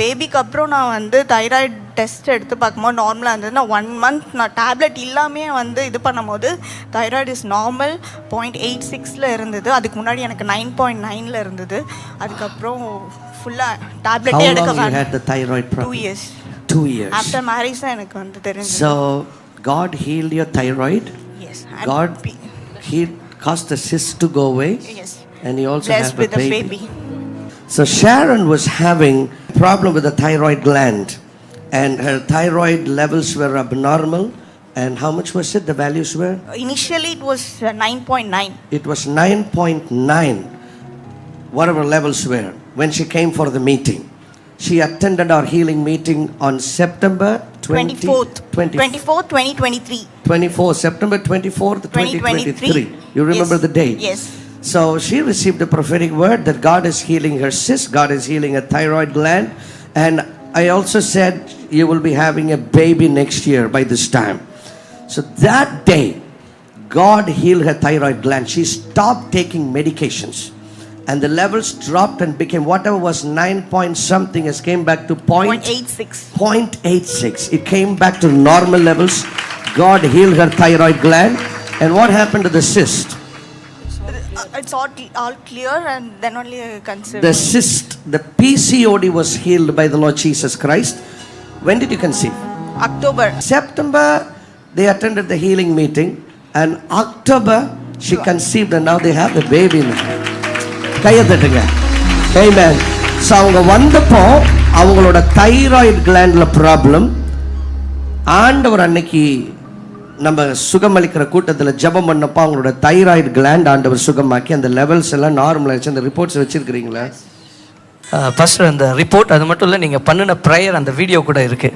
பேபிக்கு அப்புறம் நான் வந்து தைராய்டு டெஸ்ட் எடுத்து பார்க்கும்போது நார்மலாக இருந்தது. நான் 1 month நான் டேப்லெட் இல்லாமே வந்து இது பண்ணும்போது தைராய்டு இஸ் நார்மல் 0.86 இருந்தது. அதுக்கு முன்னாடி எனக்கு 9.9 இருந்தது. அதுக்கப்புறம் ஃபுல்லாக டேப்லெட்டே எடுக்க வேண்டாம். 2 years. 2 years. ஆஃப்டர் மேரேஜ் தான் எனக்கு வந்து தெரிஞ்சது. So God healed your thyroid. Yes. God caused the cyst to go away. Yes. And you also Blessed have with a a baby. baby. So Sharon was having a problem with the thyroid gland, and her thyroid levels were abnormal. And how much was it? The values were? Initially it was 9.9. It was 9.9, whatever levels were, when she came for the meeting. She attended our healing meeting on September 24th, 2023. September 24th, 2023. You remember Yes. the date? Yes. So she received a prophetic word that God is healing her cyst, God is healing her thyroid gland, and I also said you will be having a baby next year by this time. So that day, God healed her thyroid gland. She stopped taking medications, and the levels dropped and became whatever was 9 point something has came back to 0.86. 0.86. It came back to normal levels. God healed her thyroid gland. And what happened to the cyst? It's all clear, and then only consider. The cyst, the PCOD was healed by the Lord Jesus Christ. When did you conceive? October. September, they attended the healing meeting, and October, she conceived, and now they have the baby now. கையத்தட்டுங்க. Amen. So அவங்க வந்தப்போ அவங்களோட thyroid கிளாண்ட்ல problem. ஆண்டவர் அன்னைக்கு நம்ம சுகமளிக்கிற கூட்டத்தில் ஜெபம் பண்ணப்போ அவங்களோட தைராய்டு கிளாண்ட் ஆண்டவர் சுகமாக்கி அந்த லெவல்ஸ் எல்லாம் நார்மல் ஆயிடுச்சு. அந்த ரிப்போர்ட்ஸ் வச்சிருக்கிறீங்களா? ஃபர்ஸ்ட் அந்த ரிப்போர்ட் அது மட்டும் இல்லை, நீங்கள் பண்ணின ப்ரேயர் அந்த வீடியோ கூட இருக்கு.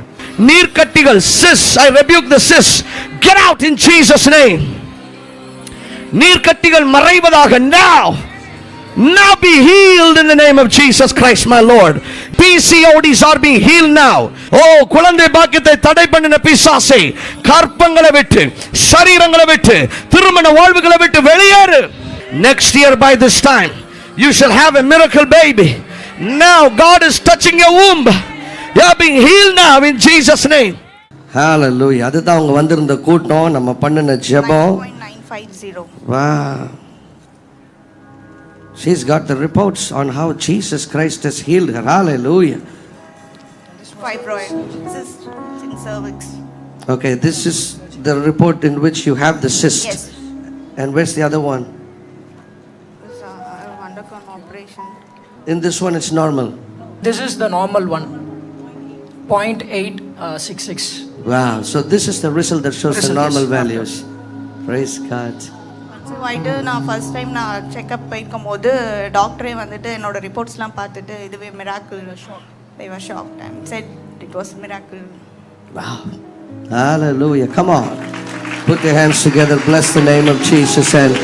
நீர்க்கட்டிகள் cysts, I rebuke the cysts, get out in Jesus name. நீர்க்கட்டிகள் மறைவதாக now be healed in the name of Jesus Christ my Lord. PCODs are being healed now. Oh, குழந்தை பாக்கியத்தை தடை பண்ணின பிசாசே, கற்பங்களை விட்டு, சரீரங்களை விட்டு, திருமண வாழ்வுகளை விட்டு வெளியேறு. Next year by this time you shall have a miracle baby. Now God is touching your womb. You are being healed now in Jesus name. Hallelujah. அதுதான் அவங்க வந்திருந்த கூட்டம், நம்ம பண்ணின ஜெபம். 9.950. Wow. She's got the reports on how Jesus Christ has healed her. Hallelujah. Fibroid cyst in cervix. Okay, this is the report in which you have the cyst. Yes. And where's the other one? I've undergone operation. In this one it's normal. This is the normal one, 0.866. Wow. So this is the result that shows the Result, normal yes. values. Praise God. ஆயிட்டு நான் first time நான் checkup போயிருக்கும் போது டாக்டரே வந்துட்டு என்னோட ரிப்போர்ட்ஸ்லாம் பார்த்துட்டு இதுவே miracle they were shocked and said it was a miracle. Wow. Hallelujah. Come on. Put your hands together. Bless the name of Jesus. And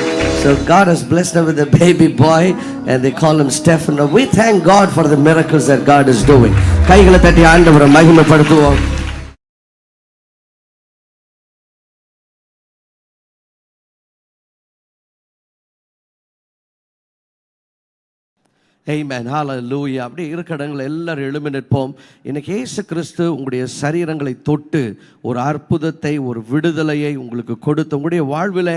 so God has blessed them with a baby boy and they call him Stephen. We thank God for the miracles that God is doing. கைகளை தட்டி ஆண்டவரை மகிமைப்படுத்துவோம். Amen. Hallelujah. அப்படி இருக்கிற இடங்கள் எல்லாரும் எழும்பி நிற்போம். இன்னைக்கு இயேசு கிறிஸ்து உங்களுடைய சரீரங்களை தொட்டு ஒரு அற்புதத்தை, ஒரு விடுதலையை உங்களுக்கு கொடுத்து உங்களுடைய வாழ்வில்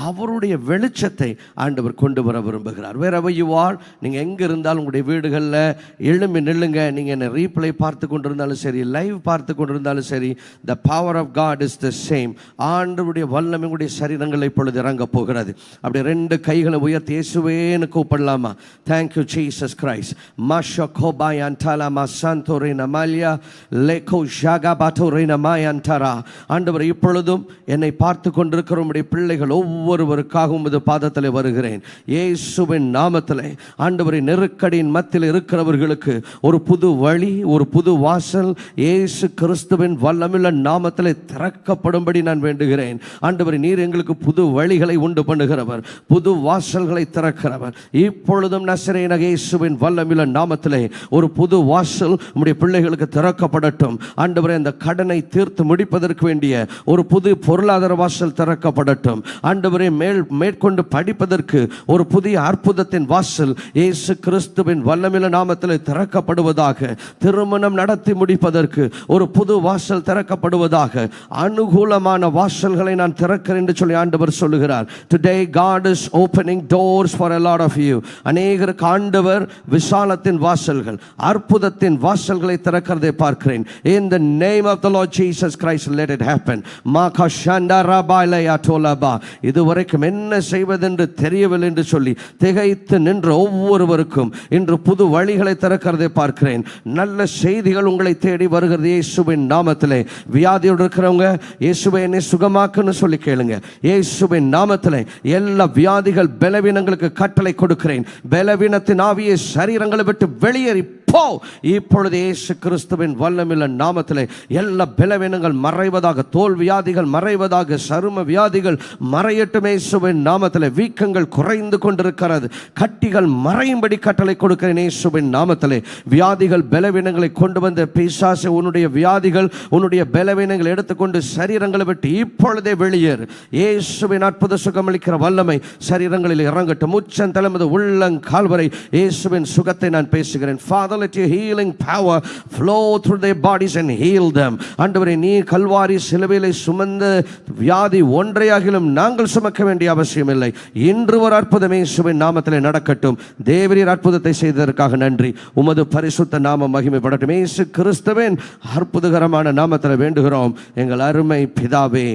அவருடைய வெளிச்சத்தை ஆண்டவர் கொண்டு வர விரும்புகிறார். wherever you are, நீங்கள் எங்கே இருந்தாலும் உங்களுடைய வீடுகளில் எழும்பி நில்லுங்க. நீங்கள் என்ன ரீப்ளே பார்த்து கொண்டிருந்தாலும் சரி, லைவ் பார்த்து கொண்டிருந்தாலும் சரி, the power of God is the same. ஆண்டவருடைய வல்லமை உங்களுடைய சரீரங்களை இப்பொழுது இறங்க போகிறது. அப்படி ரெண்டு கைகளை உயர்த்தி இயேசுவேன்னு கூப்பிடலாமா? Thank you Jesus Christ. Masha kobayantala masantorina malya leko jagabatorina mayantara. ஆண்டவர் இப்பொழுதும் என்னை பார்த்து கொண்டிருக்கிற உம்முடைய பிள்ளைகள் ஒவ்வொருவருக்காகவும் உமது பாதத்திலே வருகிறேன். இயேசுவின் நாமத்திலே ஆண்டவரின் நெருக்கடியின் மத்தியில் இருக்கிறவர்களுக்கு ஒரு புது வழி, ஒரு புது வாசல் இயேசு கிறிஸ்துவின் வல்லமையுள்ள நாமத்திலே திறக்கப்படும்படி நான் வேண்டுகிறேன். ஆண்டவர் நீர் எங்களுக்கு புது வழிகளை உண்டு பண்ணுகிறவர், புது வாசல்களை திறக்கிறவர். இப்பொழுதும் நசரேயனாகிய இயேசுவின் வல்லமையுள்ள நாமத்திலே ஒரு புது வாசல் உம்முடைய பிள்ளைகளுக்கு திறக்கப்படட்டும். ஆண்டவரே, அந்த கடனை தீர்த்து முடிப்பதற்கு வேண்டிய ஒரு புது பொருளாதார வாசல் திறக்கப்படட்டும். ஆண்டவரே, மேற்கொண்டு படிப்பதற்கு ஒரு புதிய அற்புதத்தின் வாசல் இயேசு கிறிஸ்துவின் வல்லமையுள்ள நாமத்திலே திறக்கப்படுவதாக. திருமணம் நடத்தி முடிப்பதற்கு ஒரு புது வாசல் திறக்கப்படுவதாக. அனுகூலமான வாசல்களை நான் திறக்கிறேன் என்று சொல்லி ஆண்டவர் சொல்லுகிறார். Today God is opening doors for a lot of you. அநேகருக்கு ஆண்டவர் விசாலத்தின் வாசல்கள், அற்புதத்தின் வாசல்களை திறக்கிறதை பார்க்கிறேன். In the name of the Lord Jesus Christ, let it happen. இதுவரைக்கும் என்ன செய்வதென்று தெரியவில்லை என்று சொல்லி திகைத்து நின்ற ஒவ்வொருவருக்கும் இன்று புது வழிகளை திறக்கிறதை பார்க்கிறேன். நல்ல செய்திகள் உங்களை தேடி வருகிறது இயேசுவின் நாமத்திலே. வியாதியோடு இருக்கிறவங்க இயேசுவை என்னை சுகமாக்குன்னு சொல்லி கேளுங்க. இயேசுவின் நாமத்திலே எல்லா வியாதிகள், பலவீனங்களுக்கு கட்டளை கொடுக்கிறேன். பலவீனத்தின் ஆவியை சரீரங்களை விட்டு வெளியேறி போ. இப்பொழுது இயேசு கிறிஸ்துவின் வல்லமையுள்ள நாமத்திலே எல்லா பலவீனங்கள் மறைவதாக, தோல் வியாதிகள் மறைவதாக, சரும வியாதிகள் மறையட்டும் இயேசுவின் நாமத்திலே. வீக்கங்கள் குறைந்து கொண்டிருக்கிறது, கட்டிகள் மறையும்படி கட்டளை கொடுக்கிறேன் இயேசுவின் நாமத்திலே. வியாதிகள், பலவீனங்களை கொண்டு வந்த பிசாசு, உன்னுடைய வியாதிகள், உன்னுடைய பலவீனங்களை எடுத்துக்கொண்டு சரீரங்களை விட்டு இப்பொழுதே வெளியேறு. இயேசுவின் அற்புத சுகமளிக்கிற வல்லமை சரீரங்களில் இறங்கட்டும். உச்சன் தலைமது உள்ளங்கால் வரை இயேசுவின் சுகத்தை நான் பேசுகிறேன். Father, let your healing power flow through their bodies and heal them. ஆண்டவரே, நீ கல்வாரி சிலுவையிலே சுமந்த வியாதி ஒன்றையாகிலும் நாங்கள் சுமக்க வேண்டிய அவசியம் இல்லை. இன்று ஒரு அற்புதம் இயேசுவின் நாமத்திலே நடக்கட்டும். தேவரீர் அற்புதத்தை செய்ததற்காக நன்றி. உமது பரிசுத்த நாமம் மகிமைப்படட்டும். இயேசு கிறிஸ்துவின் அற்புதகரமான நாமத்திலே வேண்டுகிறோம் எங்கள் அருமை பிதாவே.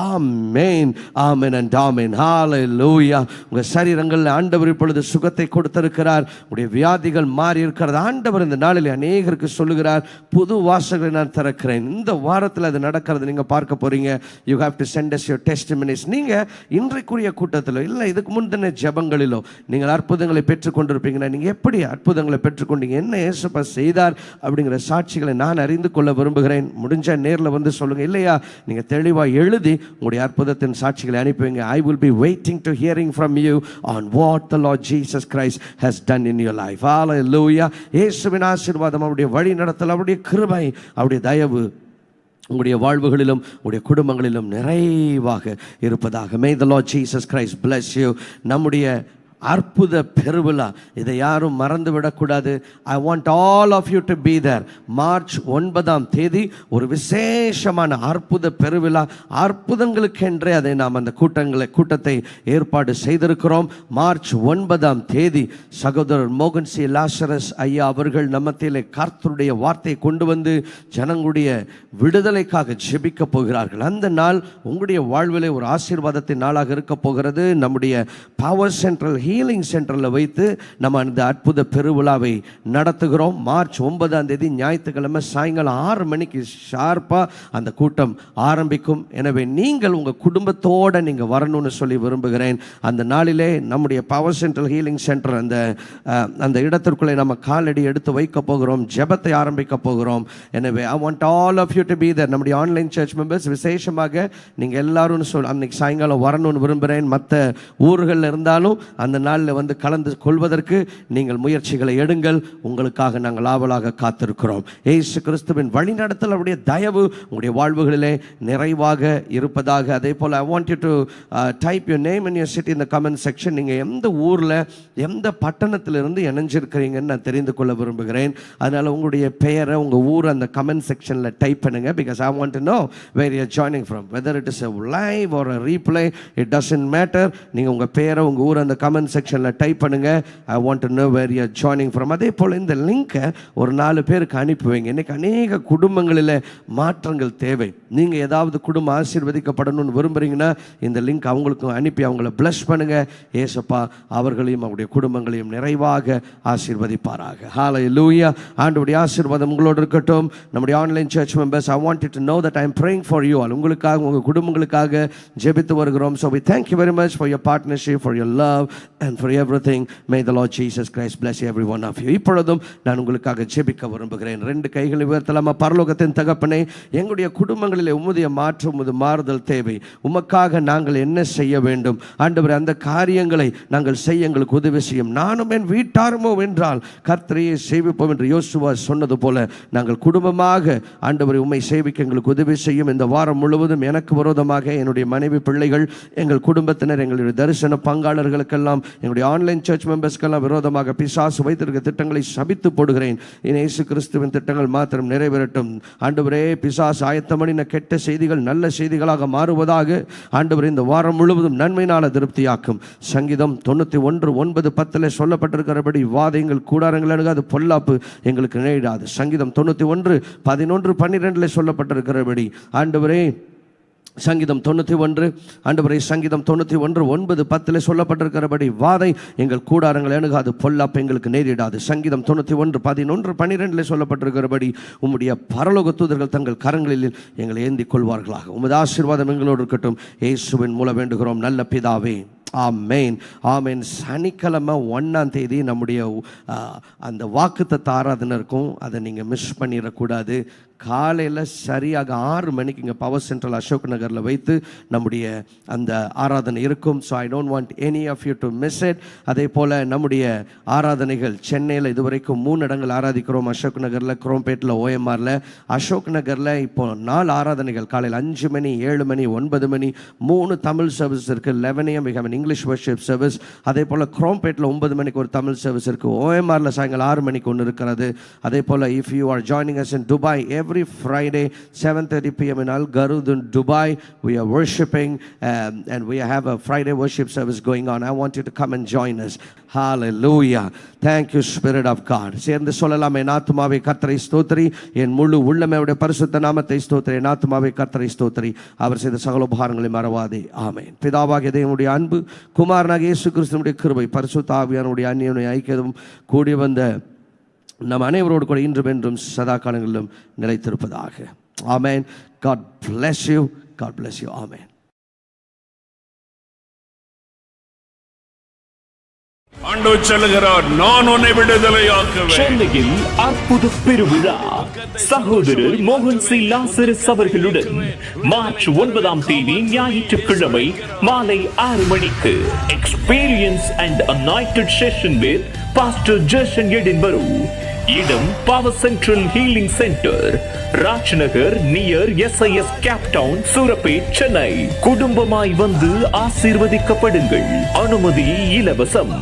ஆமென், ஆமென் and ஆமென். ஹalleluya. உங்கள் சரீரங்களில் ஆண்டவர் இப்பொழுது சுகத்தை கொடுத்திருக்கிறார். உங்களுடைய வியாதிகள் மாறி இருக்கிறது. ஆண்டவர் இந்த நாளில் அநேகருக்கு சொல்லுகிறார், புது வாசல்களை நான் திறக்கிறேன். இந்த வாரத்தில் அது நடக்கிறது நீங்க பார்க்க போறீங்க. You have to send us your testimonies. நீங்க இன்றைக்குரிய கூட்டத்திலோ இல்லை இதுக்கு முந்தின ஜெபங்களிலோ நீங்கள் அற்புதங்களை பெற்றுக்கொண்டிருப்பீங்கன்னா, நீங்க எப்படி அற்புதங்களை பெற்றுக்கொண்டீங்க, என்ன இயேசுப்பா செய்தார் அப்படிங்கிற சாட்சிகளை நான் அறிந்து கொள்ள விரும்புகிறேன். முடிஞ்ச நேரில் வந்து சொல்லுங்க. இல்லையா, நீங்க தெளிவாக எழுதி உங்களுடைய அற்புதத்தின் சாட்சிகளை அனுப்புவீங்க. I will be waiting to hearing from you on what the Lord Jesus Christ has done in your life. Hallelujah. இயேசுவின் ஆசீர்வாதம், அவருடைய வழி நடத்தல், அவருடைய கிருபை, அவருடைய தயவு உங்களுடைய வாழ்வுகளிலும் உங்களுடைய குடும்பங்களிலும் நிறைவாக இருப்பதாக. May the Lord Jesus Christ bless you. நம்முடைய அற்புத பெருவிழா, இதை யாரும் மறந்து விடக்கூடாது. I want all of you to be there. மார்ச் 9 ஒரு விசேஷமான அற்புத பெருவிழா. அற்புதங்களுக்கென்றே அதை நாம் அந்த கூட்டத்தை ஏற்பாடு செய்திருக்கிறோம். மார்ச் 9 சகோதரர் மோகன் சி லாசரஸ் ஐயா அவர்கள் நம்மத்திலே கர்த்தருடைய வார்த்தையை கொண்டு வந்து ஜனங்களுடைய விடுதலைக்காக ஜெபிக்க போகிறார்கள். அந்த நாள் உங்களுடைய வாழ்விலே ஒரு ஆசீர்வாதத்தின் நாளாக இருக்க போகிறது. நம்முடைய பவர் சென்ட்ரல் ஹீலிங் சென்டரில் வைத்து நம்ம அந்த அற்புத பெருவிழாவை நடத்துகிறோம். மார்ச் 9 ஞாயிற்றுக்கிழமை சாயங்காலம் 6 மணிக்கு ஷார்ப்பாக அந்த கூட்டம் ஆரம்பிக்கும். எனவே நீங்கள் உங்கள் குடும்பத்தோடு நீங்கள் வரணும்னு சொல்லி விரும்புகிறேன். அந்த நாளிலே நம்முடைய பவர் சென்ட்ரல் ஹீலிங் சென்டர் அந்த இடத்திற்குள்ளே நம்ம காலடி எடுத்து வைக்க போகிறோம், ஜெபத்தை ஆரம்பிக்க போகிறோம். எனவே I want all of you to be there. நம்முடைய ஆன்லைன் சர்ச் மெம்பர்ஸ் விசேஷமாக நீங்கள் எல்லாரும் அன்னைக்கு சாயங்காலம் வரணும்னு விரும்புகிறேன். மற்ற ஊர்களில் இருந்தாலும் அந்த நாளில் வந்து கலந்து கொள்வதற்கு நீங்கள் முயற்சிகளை எடுங்கள். உங்களுக்காக நாங்கள் ஆவலாக காத்திருக்கிறோம். இயேசு கிறிஸ்துவின் வழிநடத்தல், அவருடைய தயவு உங்களுடைய வாழ்வுகளிலே நிறைவாக இருப்பதாக. அதே போல் I want you to type your name and your city in the comment section. நீங்கள் எந்த ஊரில் எந்த பட்டணத்திலிருந்து இணைஞ்சிருக்கிறீங்கன்னு நான் தெரிந்து கொள்ள விரும்புகிறேன். அதனால் உங்களுடைய பெயரை உங்கள் ஊர் அந்த கமெண்ட் செக்ஷனில் டைப் பண்ணுங்க. Because I want to know where you are joining from. Whether it is a live or a replay, it doesn't matter. நீங்க உங்க பேரை உங்க ஊர் அந்த கமெண்ட் செக்ஷன்ல டைப் பண்ணுங்க. I want to know where you are joining from. அதே போல இந்த லிங்கை ஒரு 4 பேருக்கு அனுப்பி வைங்க. இன்னைக்கு அநேக குடும்பங்களில் மாற்றங்கள் தேவை. நீங்க ஏதாவது குடும்பம் ஆசீர்வதிக்கப்படணும்னு விரும்புறீங்கன்னா இந்த லிங்க் அவங்களுக்கும் அனுப்பி அவங்கள bless பண்ணுங்க. ஏசப்பா அவர்களையும் அவருடைய குடும்பங்களையும் நிறைவாக ஆசீர்வதிப்பாராக. ஹalleluya. ஆண்டவருடைய ஆசீர்வாதம் உங்களோடு இருக்கட்டும். நம்முடைய online church members, I want you to know that I am praying for you all. உங்களுக்காக உங்க குடும்பங்களுக்காக ஜெபித்து வருகிறோம். So we thank you very much for your partnership, for your love and for everything. May the Lord Jesus Christ bless every one of you. இப்பொழுதும் நான் உங்களுக்காக ஜெபிக்க விரும்புகிறேன். 2 கைகளை உயர்த்தலாமா? பரலோகத்தின் தகப்பனே, எங்களுடைய குடும்பங்களிலே உம்முடைய மாற்றம், உமது மாறுதல் தேவை. உமக்காக நாங்கள் என்ன செய்ய வேண்டும் ஆண்டவரே? அந்த காரியங்களை நாங்கள் செய்ய எங்களுக்கு உதவி செய்யும். நானும் என் வீட்டாருமோ என்றால் கர்த்தரையே சேவிப்போம் என்று யோசுவா சொன்னது போல நாங்கள் குடும்பமாக ஆண்டவரை உம்மை சேவிக்க எங்களுக்கு உதவி செய்யும். இந்த வாரம் முழுவதும் எனக்கு விரோதமாக என்னுடைய மனைவி, பிள்ளைகள், எங்கள் குடும்பத்தினர், எங்களுடைய தரிசன பங்காளர்களுக்கெல்லாம், எங்களுடைய ஆன்லைன் சர்ச் மெம்பர்ஸ்க்கெல்லாம் விரோதமாக பிசாசு வைத்திருக்க திட்டங்களை சபித்து போடுகிறேன். இயேசு கிறிஸ்துவின் திட்டங்கள் மாத்திரம் நிறைவேறட்டும். ஆண்டவரே, பிசாசு ஆயத்தமணின கெட்ட செய்திகள் நல்ல செய்திகளாக மாறுவதாக ஆண்டவரே இந்த வாரம் முழுவதும் நன்மையினால திருப்தியாக்கும். சங்கீதம் 91:9-10 சொல்லப்பட்டிருக்கிறபடி வாதைகள் கூடாரங்கள் அணுகாது, பொல்லாப்பு எங்களுக்கு நேரிடாது. சங்கீதம் 91:11-12 சொல்லப்பட்டிருக்கிறபடி ஆண்டவரே சங்கீதம் 91 ஆண்டவரே, சங்கீதம் 91:9-10 சொல்லப்பட்டிருக்கிறபடி வாதை எங்கள் கூடாரங்களை அணுகாது, பொல்லாப்பு எங்களுக்கு நேரிடாது. சங்கீதம் 91:11-12 சொல்லப்பட்டிருக்கிறபடி உம்முடைய பரலோக தூதர்கள் தங்கள் கரங்களில் எங்களை ஏந்தி கொள்வார்களாக. உமது ஆசீர்வாதம் எங்களோடு இருக்கட்டும். இயேசுவின் மூலம் வேண்டுகிறோம் நல்ல பிதாவே. ஆமென், ஆமென். சனிக்கிழமை 1 நம்முடைய அந்த வாக்குத்தத்த ஆராதனை இருக்கும். அதை நீங்கள் மிஸ் பண்ணிடக்கூடாது. காலையில் சரியாக 6 மணிக்கு இங்கே பவர் சென்ட்ரல் அசோக் நகரில் வைத்து நம்முடைய அந்த ஆராதனை இருக்கும். So I don't want any of you to miss it. அதே போல் நம்முடைய ஆராதனைகள் சென்னையில் இதுவரைக்கும் 3 இடங்கள் ஆராதிக்கிறோம். அசோக் நகரில், குரோம்பேட்டில், OMRல. அசோக் நகரில் இப்போ 4 ஆராதனைகள். காலையில் 5 மணி, 7 மணி, 9 மணி 3 தமிழ் சர்வீஸ் இருக்குது. 11 AM we have an English worship service. அதே போல் குரோம்பேட்டில் 9 மணிக்கு ஒரு தமிழ் சர்வீஸ் இருக்குது. OMRல சாயங்காலம் 6 மணிக்கு ஒன்று இருக்கிறது. அதே போல் if you are joining us in Dubai, every Friday 7:30 PM in Al Garud in Dubai we are worshiping and we have a Friday worship service going on. I want you to come and join us. Hallelujah. Thank you Spirit of God. சேர்ந்து சொல்லலாம், என் ஆத்துமாவே கர்த்தரை ஸ்தோத்திரி, என் முழு உள்ளமே அவருடைய பரிசுத்த நாமத்தை ஸ்தோத்திரி. என் ஆத்துமாவே கர்த்தரை ஸ்தோத்திரி, அவர் செய்த சகல உபகாரங்களை மறவாதே. ஆமென். பிதாவாகிய தேவனுடைய அன்பு, குமாரனாகிய இயேசு கிறிஸ்துவினுடைய கிருபை, பரிசுத்த ஆவியானவருடைய அந்நியோன்ய ஐக்கியமும் கூடி வந்த நம் அனைவரோடு கூட இன்றும் என்றும் சதா காலங்களிலும் நிலைத்திருப்பதாக. ஆமென். God bless you. God bless you. ஆமென். ஆண்டவர் சொல்லுகிறார், நான் உன்னை விடுதலையாக்குவேன். சென்னையில் அற்புத பெருவிழா சகோதரர் மோகன் சி லாசரஸ் அவர்களுடன் மார்ச் 9 ஞாயிற்றுக்கிழமை மாலை 6 மணிக்கு experience and anointed session with pastor Jeshan Edinburgh. இடம் power central healing centre, Rajnagar near SIS Cape Town, Surapet, Chennai. குடும்பமாய் வந்து ஆசீர்வதிக்கப்படுங்கள். அனுமதி இலவசம்.